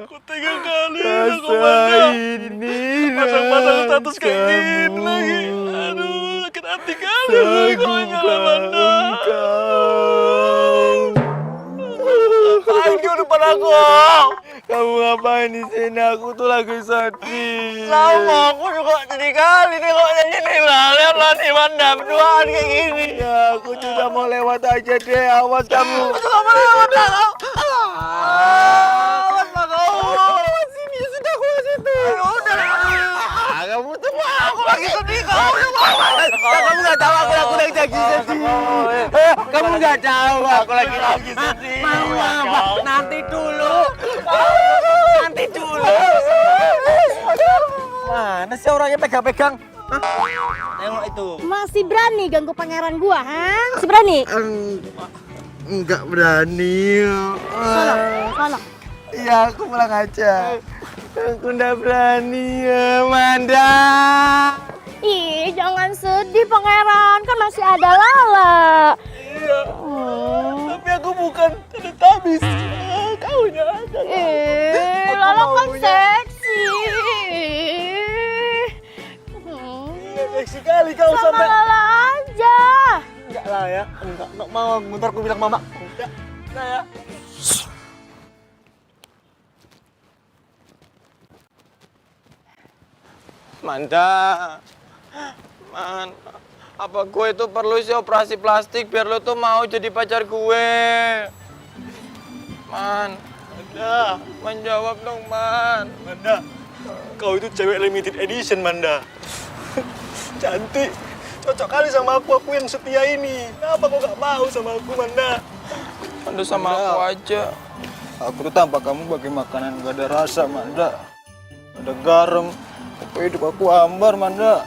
Kok tega kali Masa ini pasang-pasang status kayak gini lagi. Aduh, sakit hati kali kau nyalaman. Ngapain kau depan aku? Kamu ngapain di sini? Aku tuh lagi sedih. Sama aku juga sedih kali nih kok nyanyi lah. Lihatlah nih Manda berduaan kayak gini. Ya, aku juga mau lewat aja deh. Awas kamu. Aku gak mau lewat dah kau. Awas lah kau. Sini sudah aku situ. Udah. Kamu tuh Aku lagi sedih kau. kamu nggak tahu aku lagi sedih. Kamu nggak tahu aku lagi sedih. Mau apa? Nanti dulu. Mana sih orangnya pegang-pegang? Tengok itu. Masih berani ganggu pangeran gua, ha? Masih berani? Enggak berani. Sono. Ya, aku pulang aja. Aku enggak berani ya, Manda. Ih, jangan sedih pangeran, kan masih ada Lala. Iya. Tapi aku bukan Teletubbies. Kau nya ada. Lala sekali kau Sama sampai. Lala aja. Enggak lah ya, enggak mau. Bentar aku bilang mama. Enggak, nah ya. Manda, Man, apa gue itu perlu sih operasi plastik biar lo tuh mau jadi pacar gue? Man, Manda, menjawab dong, Man. Manda, kau itu cewek limited edition, Manda. Cantik, cocok kali sama aku yang setia ini. Kenapa kau gak mau sama aku, Manda? Manda sama aku aja. Aku tuh tanpa kamu bagi makanan gak ada rasa, Manda. Ada garam. Tapi hidup aku hambar, Manda.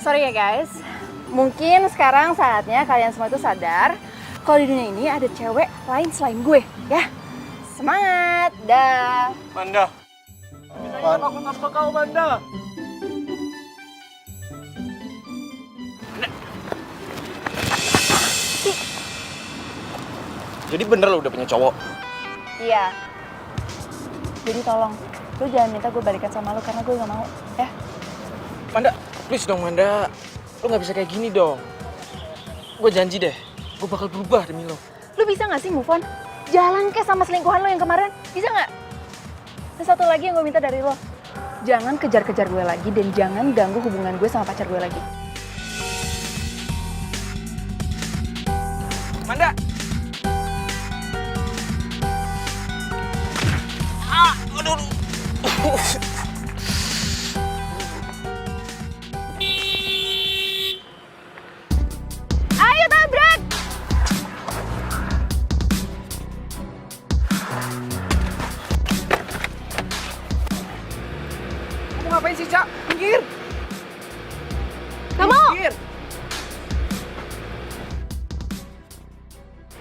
Sorry ya guys, mungkin sekarang saatnya kalian semua itu sadar kalau di dunia ini ada cewek lain selain gue, ya. Semangat, dah. Manda. Aku ngapa kau, Manda? Jadi bener lo udah punya cowok? Iya. Jadi tolong, lu jangan minta gue balikan sama lu karena gue gak mau, ya. Manda, please dong Manda. Lo gak bisa kayak gini dong. Gue janji deh, gue bakal berubah demi lo. Lu bisa gak sih move on? Jalan kayak sama selingkuhan lo yang kemarin, bisa gak? Dan satu lagi yang gue minta dari lo, jangan kejar-kejar gue lagi dan jangan ganggu hubungan gue sama pacar gue lagi. Manda! Ayo tabrak. Kamu ngapain sih, Cak? Pinggir! Gak mau. Pinggir!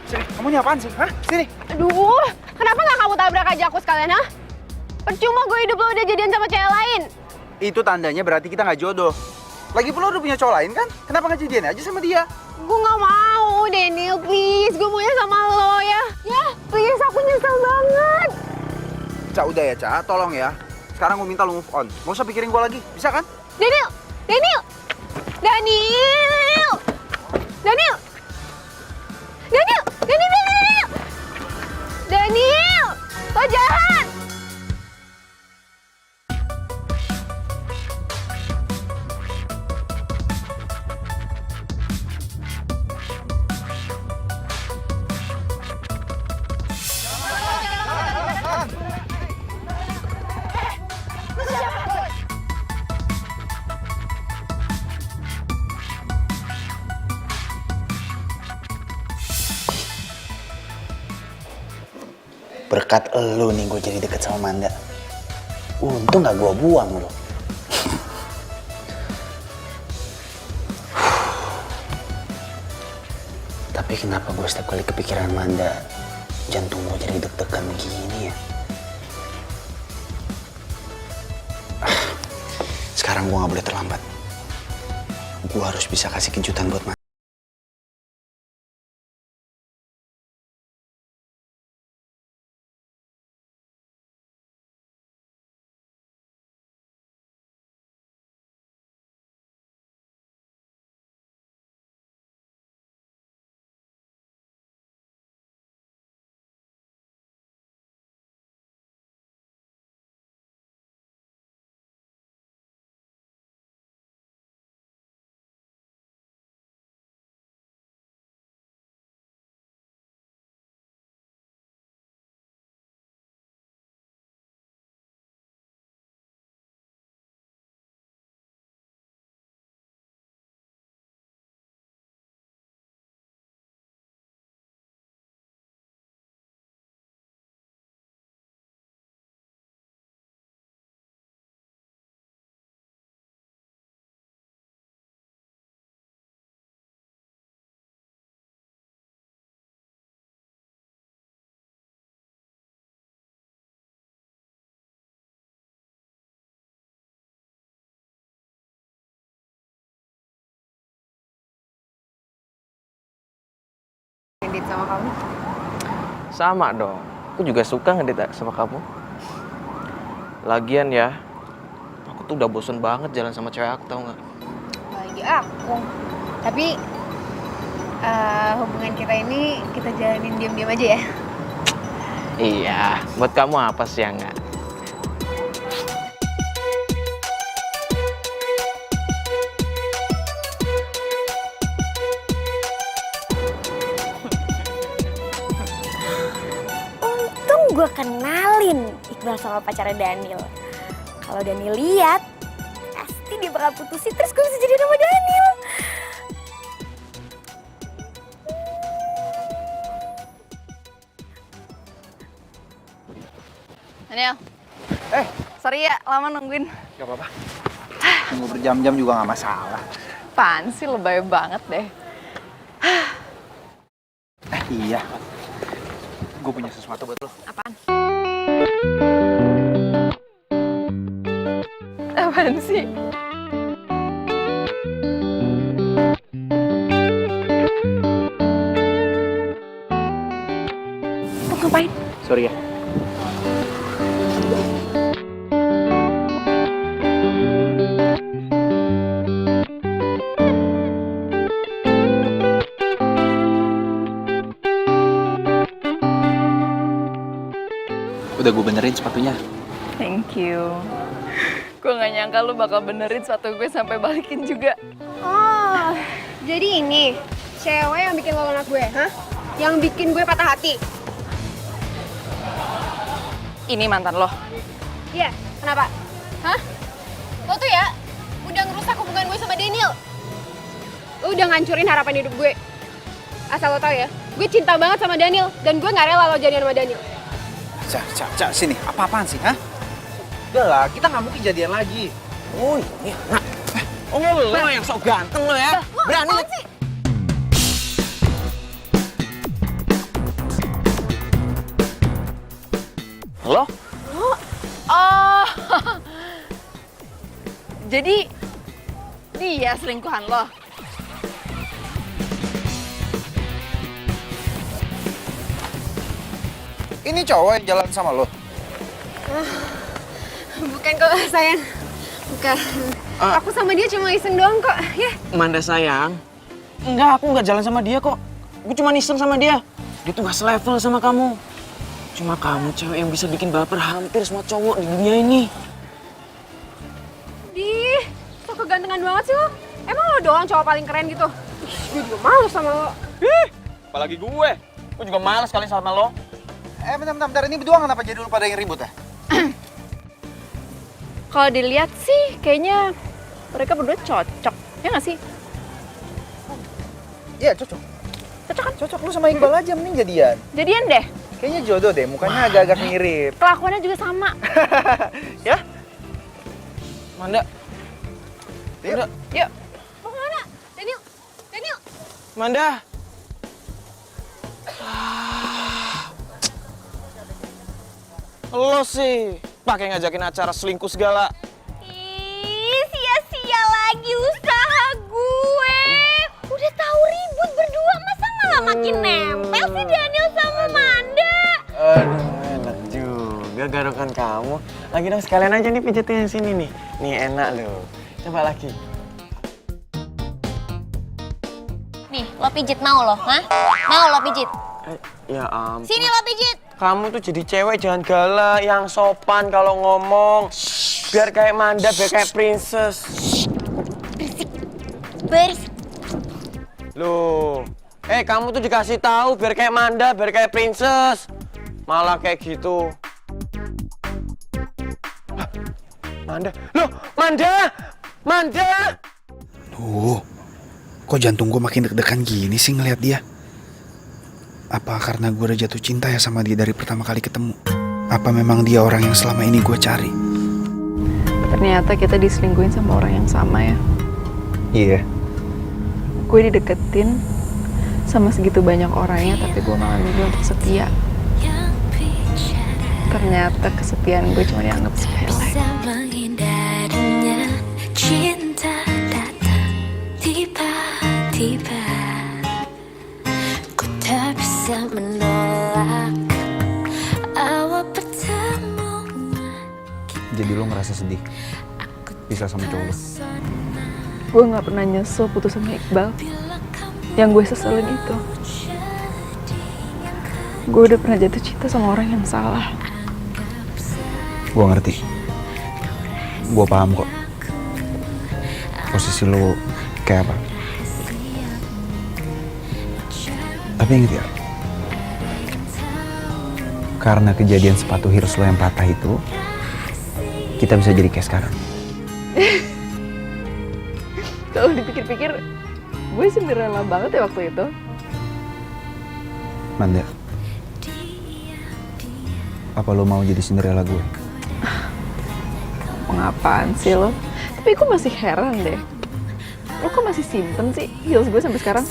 Sini, kamu ini apaan sih? Hah? Sini! Aduh, kenapa gak kamu tabrak aja aku sekalian, ha? Percuma gue hidup lo udah jadian sama cewek lain. Itu tandanya berarti kita nggak jodoh. Lagi pula udah punya cowok lain kan? Kenapa nggak jadian aja sama dia? Gue gak mau, Daniel, please. Gue maunya sama lo, ya. Ya, please, aku nyesel banget. Cak, udah ya, Cak. Tolong ya. Sekarang gue minta lu move on. Gak usah pikirin gue lagi. Bisa kan? Daniel! Daniel! Daniel! Daniel! Daniel! Daniel! Daniel! Lo jahat! Berkat elu nih gue jadi deket sama Manda. Untung gak gue buang lo. Tapi kenapa gue setiap kali kepikiran Manda, jantung gue jadi deg-degan begini ya? Sekarang gue gak boleh terlambat. Gue harus bisa kasih kejutan buat Manda. Ngedit sama kamu? Sama dong. Aku juga suka ngedit sama kamu. Lagian ya, Aku tuh udah bosen banget jalan sama cewek aku, tau nggak? Lagi aku. Tapi hubungan kita ini kita jalanin diam-diam aja ya. Iya, buat kamu apa sih yang nggak? Untung gue kenalin Iqbal sama pacarnya Daniel. Kalau Daniel lihat, pasti dia bakal putusin terus gue bisa jadi sama Daniel. Daniel. Sorry ya, lama nungguin. Gak apa-apa. Tunggu berjam-jam juga nggak masalah. Apaan sih, lebay banget deh. Iya. Gue punya sesuatu buat lo. Apaan? Apaan sih? Lo ngapain? Sorry ya. Udah gue benerin sepatunya. Thank you. Gue gak nyangka lu bakal benerin sepatu gue sampai balikin juga. Oh, jadi ini cewek yang bikin lo anak gue, hah? Yang bikin gue patah hati. Ini mantan lo. Iya, kenapa? Hah? Lo tuh ya udah ngerusak hubungan gue sama Daniel. Lo udah ngancurin harapan hidup gue. Asal lo tau ya, gue cinta banget sama Daniel dan gue gak rela lo jadian sama Daniel. Cak, sini. Apa-apaan sih, hah? Udah lah, kita nggak mungkin jadian lagi. Oh ini, lo yang sok ganteng lo ya. Berani sih? Lo? Oh, jadi dia selingkuhan lo? Ini cowok yang jalan sama lo. Bukan kok, sayang. Bukan. Aku sama dia cuma iseng doang kok, ya. Manda sayang. Enggak, aku nggak jalan sama dia kok. Gue cuma iseng sama dia. Dia tuh nggak selevel sama kamu. Cuma kamu cewek yang bisa bikin baper hampir semua cowok di dunia ini. Dih, so kegantengan banget sih lo. Emang lo doang cowok paling keren gitu? Gue juga malu sama lo. Apalagi gue. Gue juga males kali sama lo. Bentar. Ini berdua kenapa jadi lu pada yang ribut ya? Kalau dilihat sih kayaknya mereka berdua cocok, ya nggak sih? Iya, cocok. Cocok kan? Cocok, lu sama Iqbal aja mending jadian. Jadian deh. Kayaknya jodoh deh, mukanya agak-agak mirip. Kelakuannya juga sama. Ya? Manda. Yuk. Yuk. Mau kemana? Daniel! Daniel! Manda. Lo sih pakai ngajakin acara selingkuh segala. Ih, sia-sia lagi usaha gue. Udah tahu ribut berdua, masa malah makin nempel sih Daniel sama Manda. Aduh, enak juga garukan kamu. Lagi dong sekalian aja nih pijetin yang sini nih. Nih enak loh. Coba lagi. Nih, lo pijit mau lo, hah? Mau lo pijit? Ya ampun. Sini lo pijit. Kamu tuh jadi cewek jangan galak, yang sopan kalau ngomong. Biar kayak Manda, biar kayak princess. Berisik. Loh, kamu tuh dikasih tahu biar kayak Manda, biar kayak princess. Malah kayak gitu. Hah, Manda, loh, Manda. Kok jantung gue makin deg-degan gini sih ngeliat dia? Apa karena gue udah jatuh cinta ya sama dia dari pertama kali ketemu? Apa memang dia orang yang selama ini gue cari? Ternyata kita diselingkuhin sama orang yang sama ya. Iya. Gue dideketin sama segitu banyak orangnya, tapi gue malah milih untuk setia. Ternyata kesetiaan gue cuma dianggap sepele. Bisa menghindarinya, cinta datang tiba-tiba. Ku tak bisa menolak awal pertemuan. Jadi lo ngerasa sedih? Aku pisah sama cowok lu? Gue nggak pernah nyesel putus sama Iqbal. Yang gue seselin itu, gue udah pernah jatuh cinta sama orang yang salah. Gue ngerti. Gue paham kok. Posisi lu kayak apa. Tapi inget ya, karena kejadian sepatu Heroes lo yang patah itu, kita bisa jadi kayak sekarang. Kalau dipikir-pikir, gue Cinderella banget ya waktu itu. Manda, apa lo mau jadi Cinderella gue? Pengapaan sih lo? Tapi gue masih heran deh. Lo kok masih simpen sih heels gue sampai sekarang?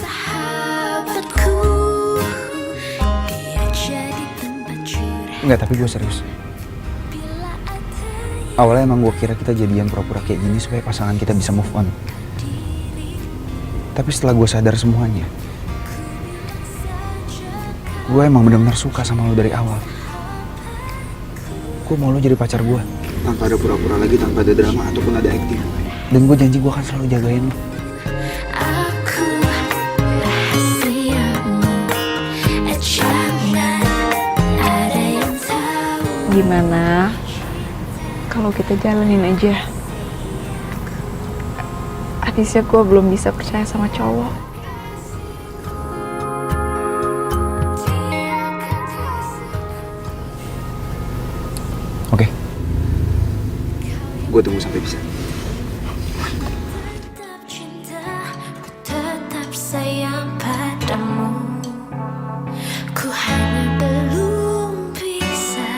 Enggak, tapi gue serius. Awalnya emang gue kira kita jadian pura-pura kayak gini supaya pasangan kita bisa move on. Tapi setelah gue sadar semuanya, gue emang benar-benar suka sama lo dari awal. Gue mau lo jadi pacar gue. Tanpa ada pura-pura lagi, tanpa ada drama ataupun ada acting. Dan gue janji gue akan selalu jagain lo. Gimana kalau kita jalanin aja? Habisnya gue belum bisa percaya sama cowok. Oke. Gue tunggu sampai bisa. Tetap sayang padamu. Ku hanya belum bisa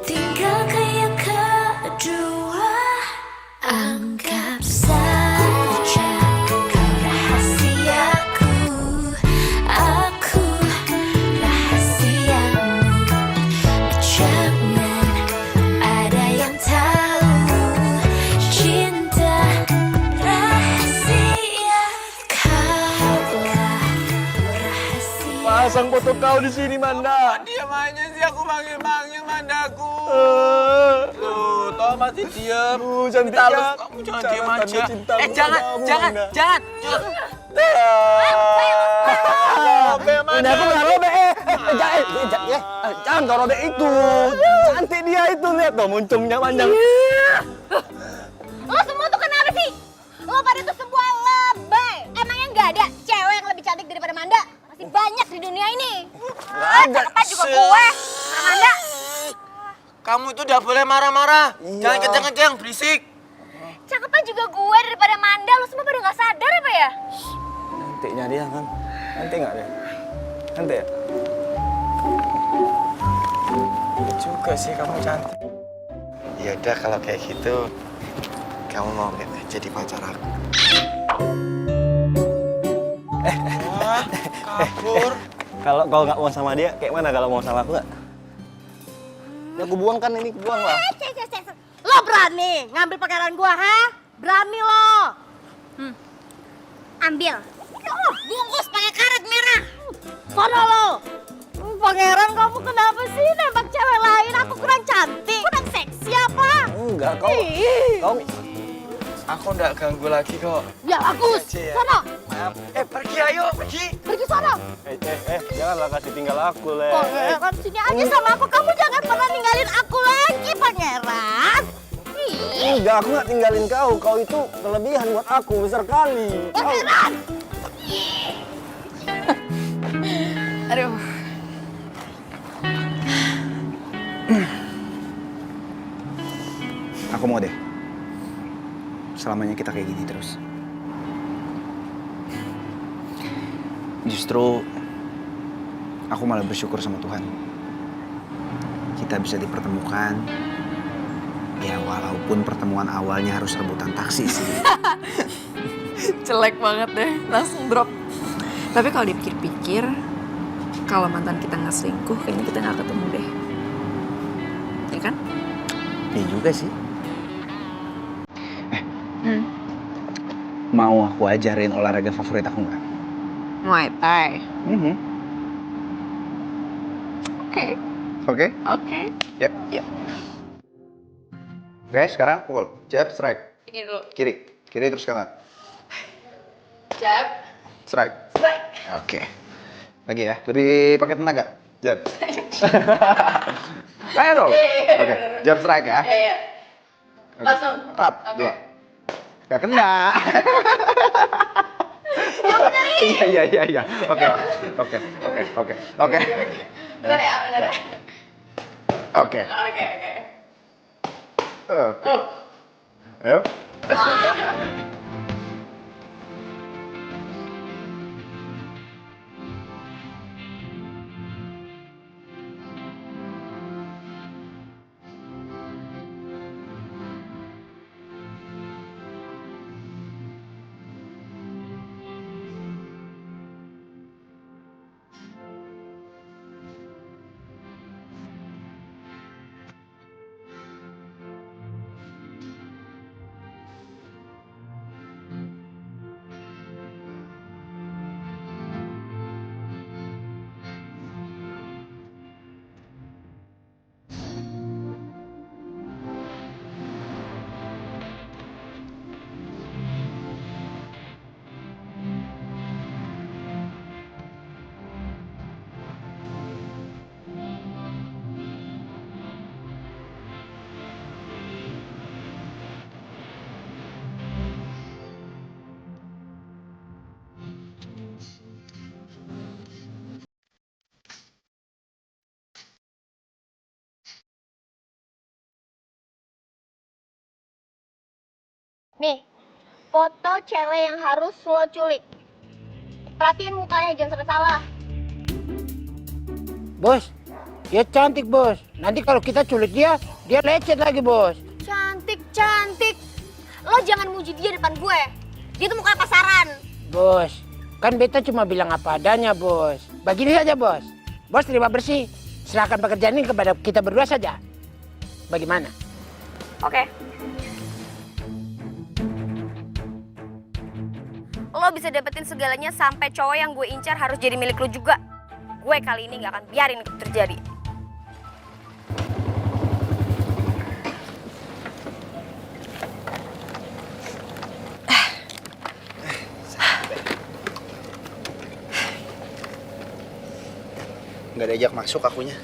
tinggalkan yang kedua. Anggap saja kau rahasiaku. Aku rahasiamu. Jangan ada yang tahu. Cinta rahasia. Kaulah rahasia. Pasang foto kau di sini, Manda. Diam aja sih, aku manggil-manggil Mandaku. Tuh, toh masih diam. Cantiknya. Kamu jangan diam aja. Jangan. Udah aku nggak robek. Jangan kau robek itu. Cantik dia itu, lihat dong muncungnya panjang. Lo semua tuh kenapa sih? Lo pada tuh semua lebay. Emangnya nggak ada cewek yang lebih cantik daripada Manda? Masih banyak di dunia ini. Nggak ada. Cakepan juga gue. Manda. Kamu itu udah boleh marah-marah. Jangan kenceng-kenceng, berisik. Cakepan juga gue daripada Manda. Lo semua pada nggak sadar apa ya? Cantiknya dia kan. Cantik nggak dia? Cantik ya? Juga sih kamu cantik. Ya udah kalau kayak gitu, kamu mau nggak jadi pacar aku? Kabur. Kalau kau nggak mau sama dia, kayak mana kalau mau sama aku nggak? Ya aku buang kan ini, buang lah. Lo berani ngambil pakaian gua, ha? Berani lo? Ambil. Bungkus pakai karet merah. Sono lo. Pangeran, kamu kenapa sih nembak cewek lain? Aku kurang cantik. Kurang seksi apa? Enggak, kau. Aku nggak ganggu lagi kok. Ya bagus. Sono. Pergi ayo, pergi. Pergi sono. Janganlah kasih tinggal aku, Le. Pangeran, sini aja sama aku. Kamu jangan pernah ninggalin aku lagi, Pangeran. Enggak, aku nggak tinggalin kau. Kau itu kelebihan buat aku, besar kali. Pangeran. Aduh. Aku mau deh. Selamanya kita kayak gini terus. Justru aku malah bersyukur sama Tuhan. Kita bisa dipertemukan. Ya walaupun pertemuan awalnya harus rebutan taksi sih. Jelek banget deh, langsung drop. Tapi kalau dipikir-pikir, kalau mantan kita nggak selingkuh, kayaknya kita nggak ketemu deh. Ya kan? Ya juga sih. Mau aku ajarin olahraga favorit aku nggak? Muay Thai. Oke. Oke? Oke. Yep. Yep. Oke, sekarang pukul. Jab, strike. Ini dulu. Kiri. Kiri terus kanan. Jab. Strike. Oke. Lagi ya. Lebih pakai tenaga. Jab. Ayo dong. Oke. Jab strike ya. Iya. Langsung. Tap. Dua. Gak kena. Iya. Oke. Bentar ya, bentar ya. Oke. Ayo. Nih, foto cewek yang harus lo culik. Perhatiin mukanya, jangan sampai salah. Bos, dia cantik bos. Nanti kalau kita culik dia lecet lagi bos. Cantik. Lo jangan muji dia depan gue. Dia tuh mukanya pasaran. Bos, kan beta cuma bilang apa adanya bos. Begini saja bos. Bos terima bersih. Serahkan pekerjaan ini kepada kita berdua saja. Bagaimana? Oke. Lo bisa dapetin segalanya sampai cowok yang gue incar harus jadi milik lo juga. Gue kali ini gak akan biarin itu terjadi. Nggak diajak masuk akunya.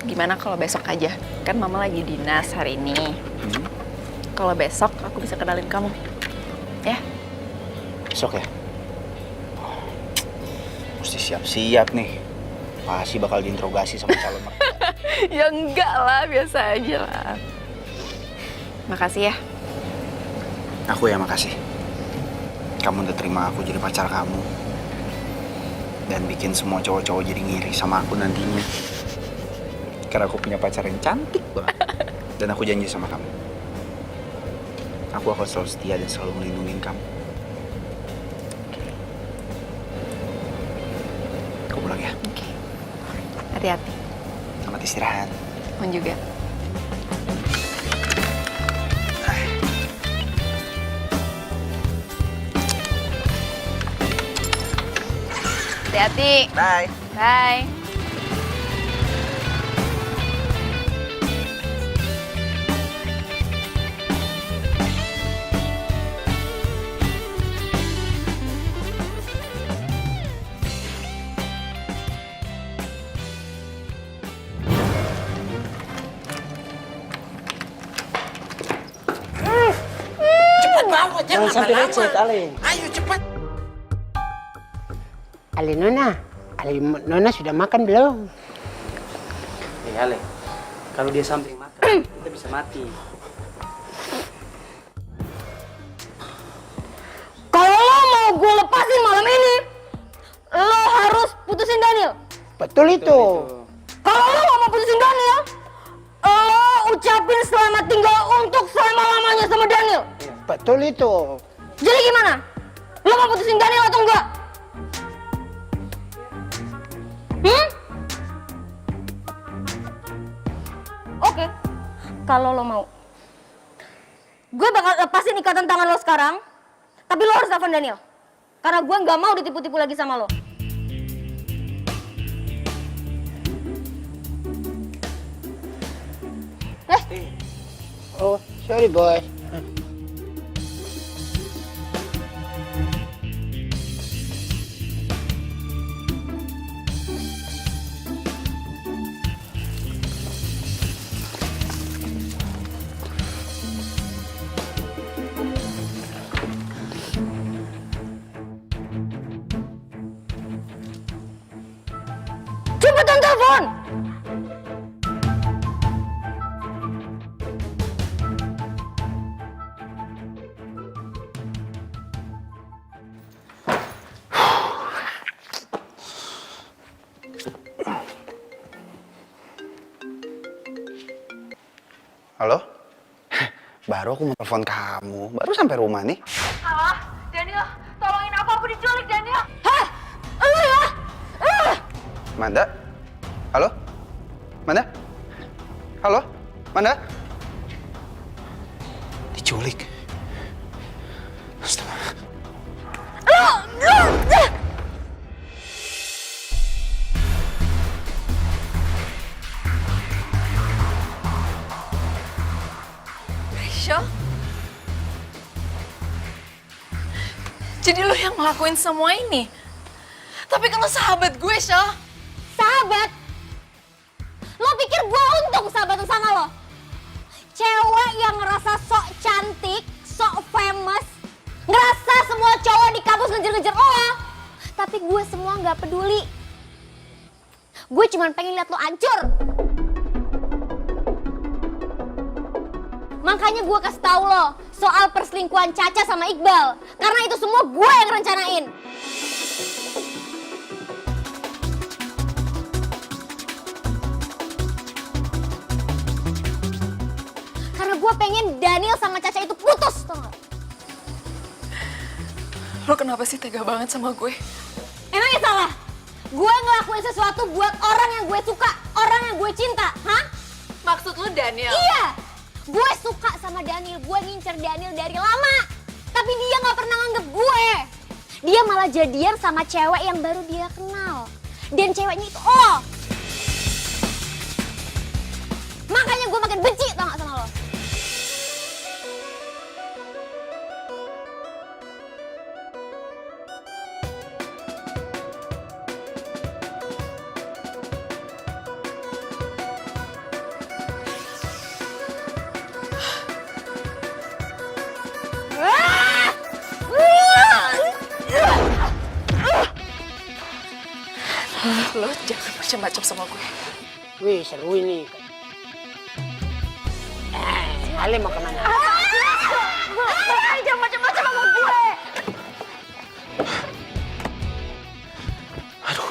Gimana kalau besok aja? Kan mama lagi dinas hari ini. Kalau besok aku bisa kenalin kamu. Ya? Besok ya? Mesti siap-siap nih. Pasti bakal diinterogasi sama calon mertua. Ya enggak lah, biasa aja lah. Makasih ya. Aku ya makasih. Kamu udah terima aku jadi pacar kamu. Dan bikin semua cowok-cowok jadi ngiri sama aku nantinya. Karena aku punya pacar yang cantik banget. Dan aku janji sama kamu. Aku akan selalu setia dan selalu melindungi kamu. Aku pulang ya. Oke. Hati-hati. Selamat istirahat. Kamu juga. Hati-hati. Bye. Bye. Jangan sampai lecet, Ale. Ayo cepat. Ale Nona sudah makan belum? Ale, kalau dia sampai makan, kita bisa mati. Kalau lo mau gue lepasin malam ini, lo harus putusin Daniel. Betul itu. Kalau lo mau putusin Daniel, lo ucapin selamat tinggal untuk selama-lamanya sama Daniel. Betul itu. Jadi gimana? Lo mau putusin Daniel atau enggak? Oke, kalau lo mau. Gue bakal lepasin ikatan tangan lo sekarang, tapi lo harus telepon Daniel. Karena gue nggak mau ditipu-tipu lagi sama lo. Oh, sorry bos. Cepetan telepon! Halo? Baru aku mau telepon kamu. Baru sampai rumah nih. Halo, Daniel, tolongin aku diculik, Daniel. Hah? Lu ya? Manda? Halo? Manda? Halo? Manda? Diculik. Astaga. Rachel? Jadi lo yang ngelakuin semua ini? Tapi kan lo sahabat gue, Shell. Sahabat? Lo pikir gue untung sahabatan sama lo? Cewek yang ngerasa sok cantik, sok famous, ngerasa semua cowok di kampus ngejar-ngejar lo. Tapi gue semua gak peduli. Gue cuma pengen lihat lo hancur. Makanya gue kasih tahu lo soal perselingkuhan Caca sama Iqbal. Karena itu semua gue yang rencanain. Karena gue pengen Daniel sama Caca itu putus, tau gak? Lo kenapa sih tega banget sama gue? Emangnya salah? Gue ngelakuin sesuatu buat orang yang gue suka, orang yang gue cinta, hah? Maksud lo Daniel? Iya! Gue suka sama Daniel, gue ngincer Daniel dari lama. Tapi dia gak pernah nganggep gue. Dia malah jadian sama cewek yang baru dia kenal. Dan ceweknya itu lo. Makanya gue makin benci tau gak sama lo. Lo jangan macam-macam sama gue. Wih, seru ini. Ale mau kemana? Jangan macam-macam sama gue. Aduh.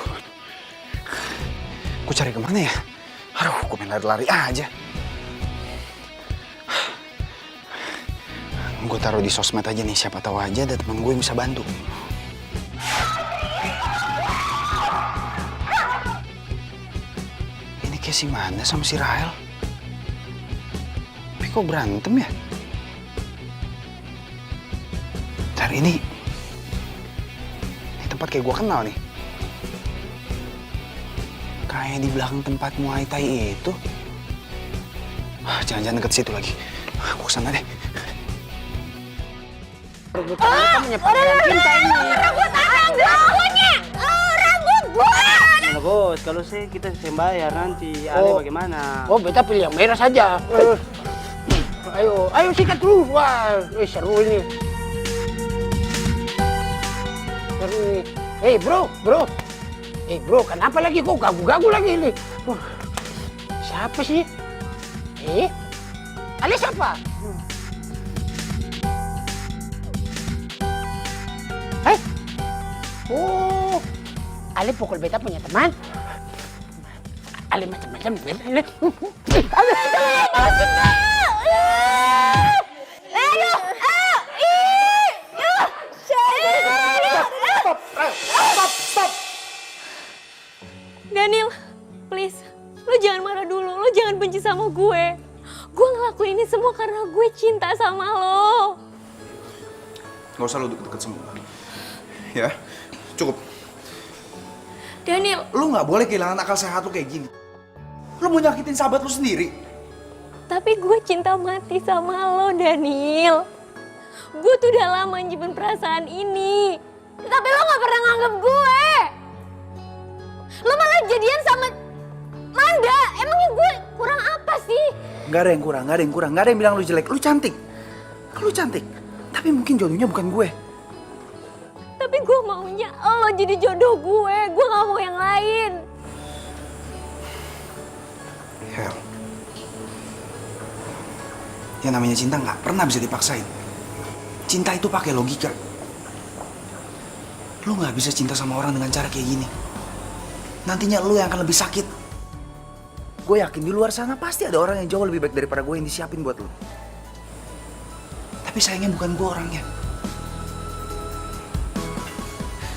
Gue cari kemana ya? Aduh, gue main lari-lari aja. Gue taruh di sosmed aja nih, siapa tahu aja ada teman gue yang bisa bantu. Ini kayak si Manda sama si Rahel. Tapi kok berantem ya? Ntar ini tempat kayak gue kenal nih. Kayak di belakang tempat Muay Thai itu. Jangan-jangan deket situ lagi. Gue kesana deh. Rambut cinta ini. Rambut rambutnya! Rambut gue! Nah, bos, kalau kita bayar nanti. Ale bagaimana? Oh, beta pilih yang merah saja. Ayo sikat dulu. Wah, seru ini. Seru ini. Hei bro. Bro, kenapa lagi kok gagu-gagu lagi ini? Siapa sih? Ale siapa? Oh, Ale pukul beta punya teman. Ale macam-macam beta Ale. Stop. Daniel, please. Lo jangan marah dulu, lo jangan benci sama gue. Gue ngelakuin ini semua karena gue cinta sama lo. Gak usah lo deket-deket sama gue. Ya, cukup. Daniel. Lo gak boleh kehilangan akal sehat lo kayak gini. Lo mau nyakitin sahabat lo sendiri. Tapi gue cinta mati sama lo, Daniel. Gue tuh udah lama nyimpen perasaan ini. Tapi lo gak pernah nganggep gue. Lo malah jadian sama Manda. Emangnya gue kurang apa sih? Gak ada yang kurang, gak ada yang kurang. Gak ada yang bilang lu jelek. Lu cantik. Lu cantik. Tapi mungkin jodohnya bukan gue. Tapi gue maunya lo jadi jodoh gue. Gue gak mau yang lain. Hel. Yang namanya cinta nggak pernah bisa dipaksain. Cinta itu pakai logika. Lu nggak bisa cinta sama orang dengan cara kayak gini. Nantinya lu yang akan lebih sakit. Gue yakin di luar sana pasti ada orang yang jauh lebih baik daripada gue yang disiapin buat lu. Tapi sayangnya bukan gue orangnya.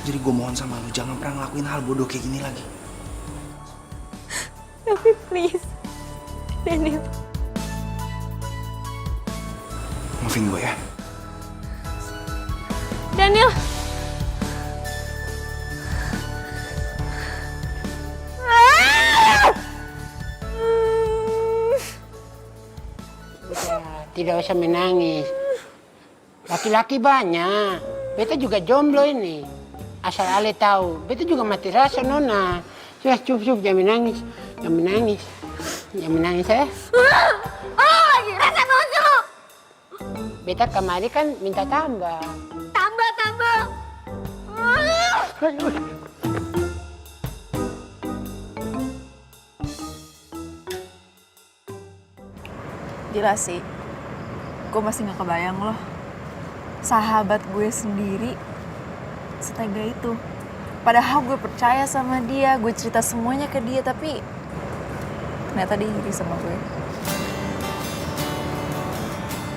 Jadi gue mohon sama lu, jangan pernah ngelakuin hal bodoh kayak gini lagi. Tapi please, Daniel. Maafin gue ya. Daniel. Tidak usah menangis. Laki-laki banyak. Beta juga jomblo ini. Asal Ale tahu. Beta juga mati rasa, Nona. Sudah cukup, jangan menangis. Jangan menangis. Jangan menangis ya. Lagi rasa nonjol. Beta kemari kan minta tambah. Tambah. Gila sih, gue masih gak kebayang loh. Sahabat gue sendiri setega itu. Padahal gue percaya sama dia, gue cerita semuanya ke dia, tapi ternyata dia iri sama gue.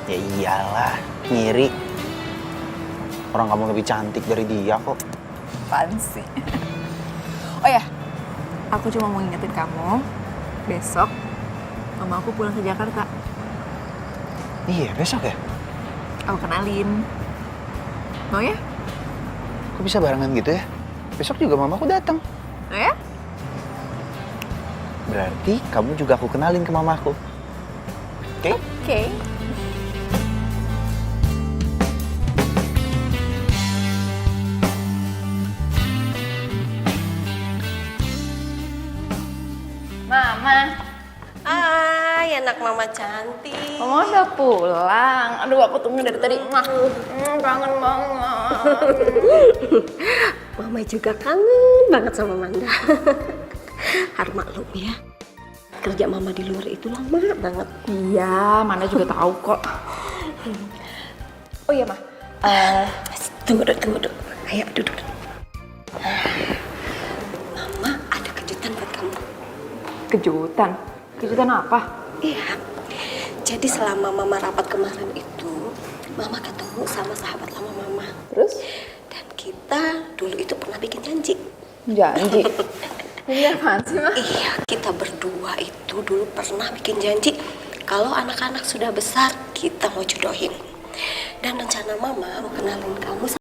Ya iyalah, ngiri. Orang kamu lebih cantik dari dia kok. Apaan sih? Oh ya, aku cuma mau ngingetin kamu, besok mama aku pulang ke Jakarta. Iya, besok ya? Aku kenalin. Mau ya? Kok bisa barengan gitu ya? Besok juga mamaku datang. Oh ya? Berarti kamu juga aku kenalin ke mamaku. Oke? Oke. Mama. Ay, anak mama cantik. Mama udah pulang. Aduh, aku tunggu dari tadi. Kangen banget. Mama juga kangen banget sama Manda. Harus maklum ya. Kerja mama di luar itu lama banget. Iya, Manda juga tahu kok. Oh iya, Ma. Tunggu dulu. Ayo duduk. Mama ada kejutan buat kamu. Kejutan? Kejutan apa? Iya. Jadi selama mama rapat kemarin itu, mama ketemu sama sahabat lama mama. Terus? Dan kita dulu itu pernah bikin janji. Janji? Iya, apaan sih, Ma? Iya, kita berdua itu dulu pernah bikin janji kalau anak-anak sudah besar, kita mau jodohin. Dan rencana mama mau kenalin kamu sama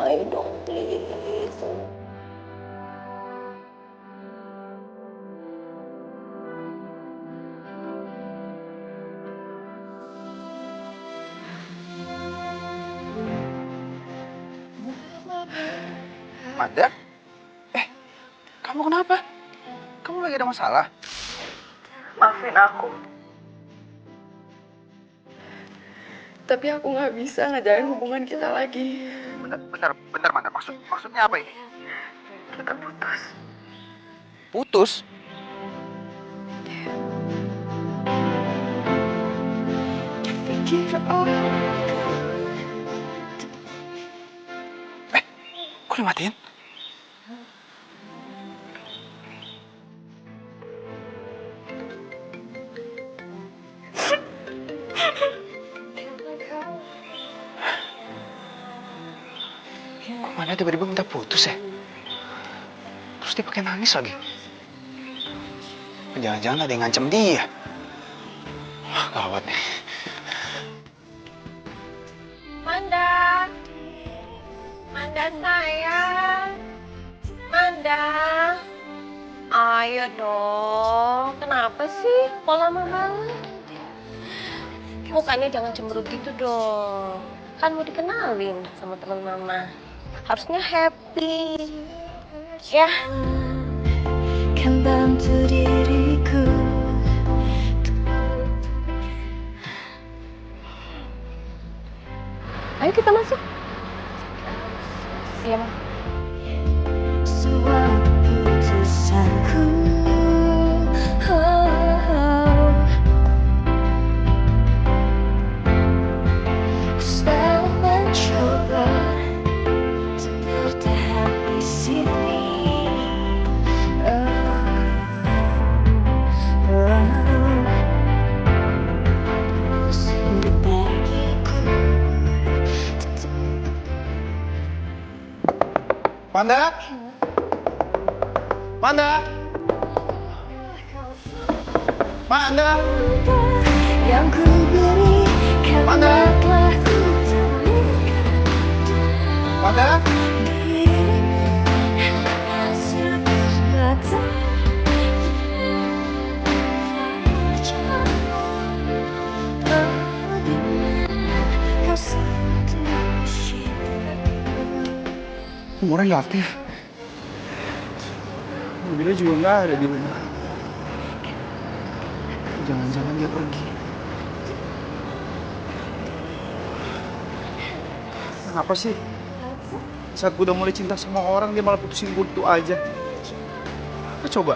ayo dong, please. Manda? Kamu kenapa? Kamu lagi ada masalah? Maafin aku. Tapi aku nggak bisa ngejalin hubungan kita lagi. Bentar, Manda. Maksudnya apa ini? Kita putus. Putus? Kok dimatiin? Kok mana tiba-tiba minta putus ya? Terus dia pakai nangis lagi. Jangan-jangan ada yang ngancem dia. Wah, gawat nih. Manda, Manda sayang, Manda, ayo dong. Kenapa sih? Kok lama banget? Mukanya jangan cemberut gitu dong. Kan mau dikenalin sama teman mama. Harusnya happy. Ya. Kan bantu diriku. Ayo kita masuk. Iya, Ma. Semua putusanku. Selalu mencoba untuk bertahan di sini. Manda? Manda? Manda? Yang ku berikan Manda? telah ku temukan. Manda? Umurnya nggak aktif. Mobilnya juga nggak ada di rumah. Jangan-jangan dia pergi. Kenapa sih? Saat gue udah mulai cinta sama orang, dia malah putusin gue gitu aja. Coba.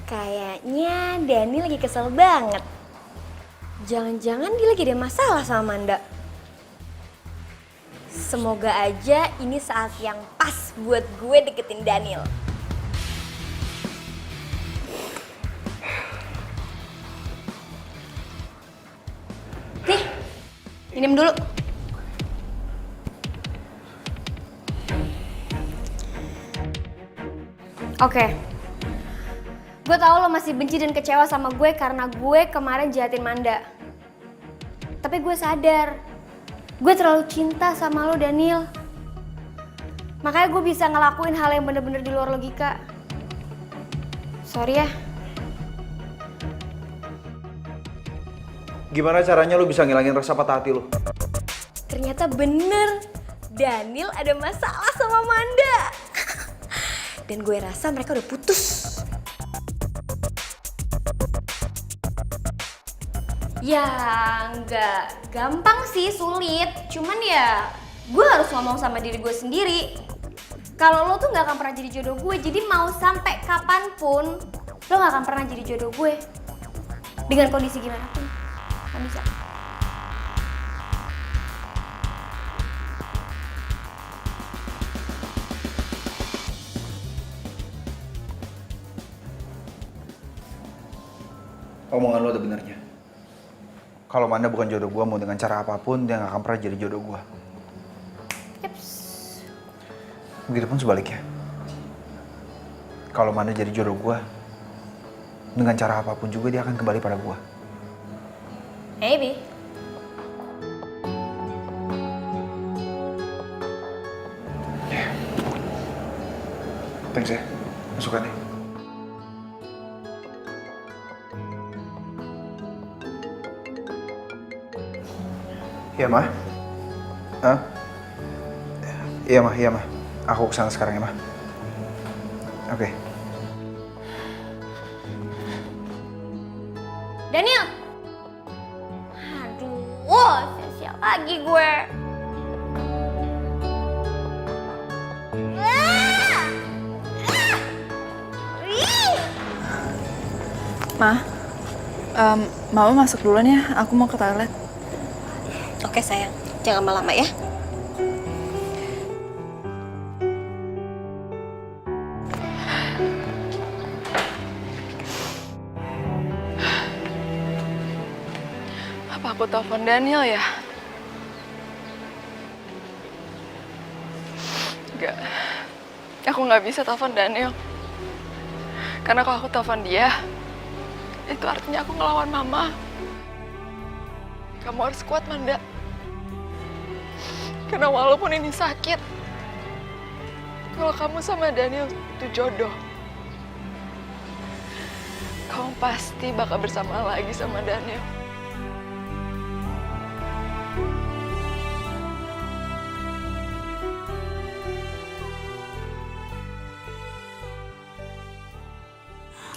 Kayaknya Dani lagi kesel banget. Jangan-jangan dia lagi ada masalah sama Manda. Semoga aja ini saat yang pas buat gue deketin Daniel. Nih, minum dulu. Oke. Gue tau lo masih benci dan kecewa sama gue karena gue kemarin jahatin Manda. Tapi gue sadar, gue terlalu cinta sama lo, Daniel. Makanya gue bisa ngelakuin hal yang bener-bener di luar logika. Sorry ya. Gimana caranya lu bisa ngilangin rasa patah hati lu? Ternyata bener, Daniel ada masalah sama Manda. Dan gue rasa mereka udah putus. Ya nggak gampang sih, sulit. Cuman ya gue harus ngomong sama diri gue sendiri. Kalau lo tuh nggak akan pernah jadi jodoh gue, jadi mau sampai kapanpun lo nggak akan pernah jadi jodoh gue. Dengan kondisi gimana pun, kan bisa. Omongan lu ada benernya. Kalau Manda bukan jodoh gue, mau dengan cara apapun, dia gak akan pernah jadi jodoh gue. Yeps. Begitupun sebaliknya. Kalau Manda jadi jodoh gue, dengan cara apapun juga dia akan kembali pada gue. Maybe. Thanks ya, masukannya. Ya, Ma? Hah? Iya mah. Aku kesana sekarang ya mah. Oke. Daniel! Aduh, sia-sia lagi gue. Mama masuk duluan ya, aku mau ke toilet. Oke sayang, jangan lama-lama ya. Apa aku telepon Daniel ya? Enggak. Aku nggak bisa telepon Daniel. Karena kalau aku telepon dia, itu artinya aku ngelawan Mama. Kamu harus kuat, Manda. Karena walaupun ini sakit, kalau kamu sama Daniel itu jodoh. Kamu pasti bakal bersama lagi sama Daniel.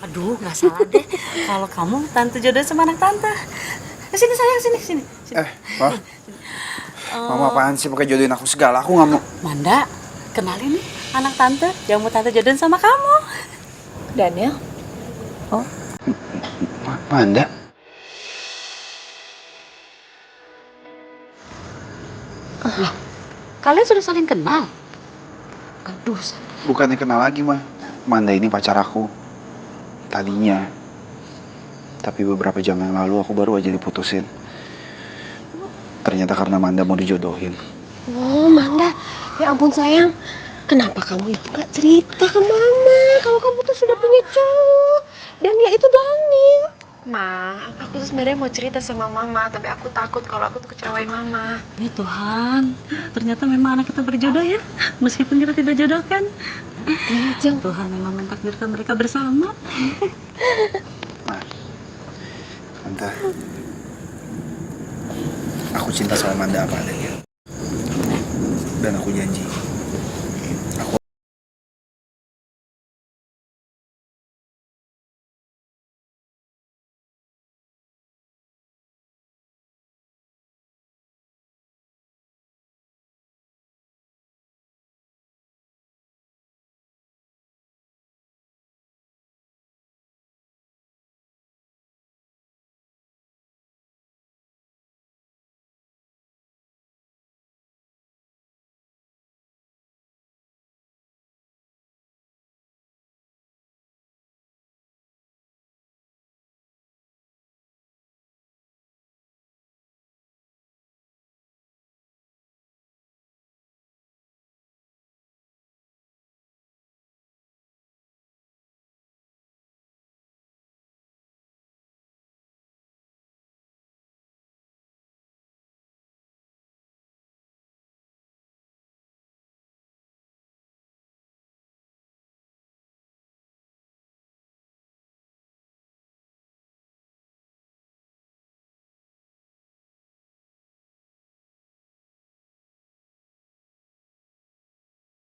Aduh, nggak salah deh kalau kamu tante jodoh sama anak tante. Sini sayang, sini. Ma. Mama apaan sih pakai jodohin aku segala? Aku nggak mau. Manda, kenalin nih anak tante yang mau tante jodohin sama kamu. Daniel? Oh. Manda? Lah, kalian sudah saling kenal? Aduh. Bukannya kenal lagi, Ma. Manda ini pacar aku. Tadinya. Tapi beberapa jam yang lalu aku baru aja diputusin. Ternyata karena Manda mau dijodohin. Oh, Manda. Ya ampun sayang. Kenapa kamu itu gak cerita ke Mama kalau kamu tuh sudah punya cowok? Dan ya itu Daniel. Ma, aku tuh sebenarnya mau cerita sama Mama, tapi aku takut kalau aku tuh kecewain Mama. Ya Tuhan, ternyata memang anak kita berjodoh ya. Meskipun kita tidak jodoh kan. Tuhan memang mentakdirkan mereka bersama. Ma, Tante, aku cinta sama Manda apa adanya. Dan aku janji,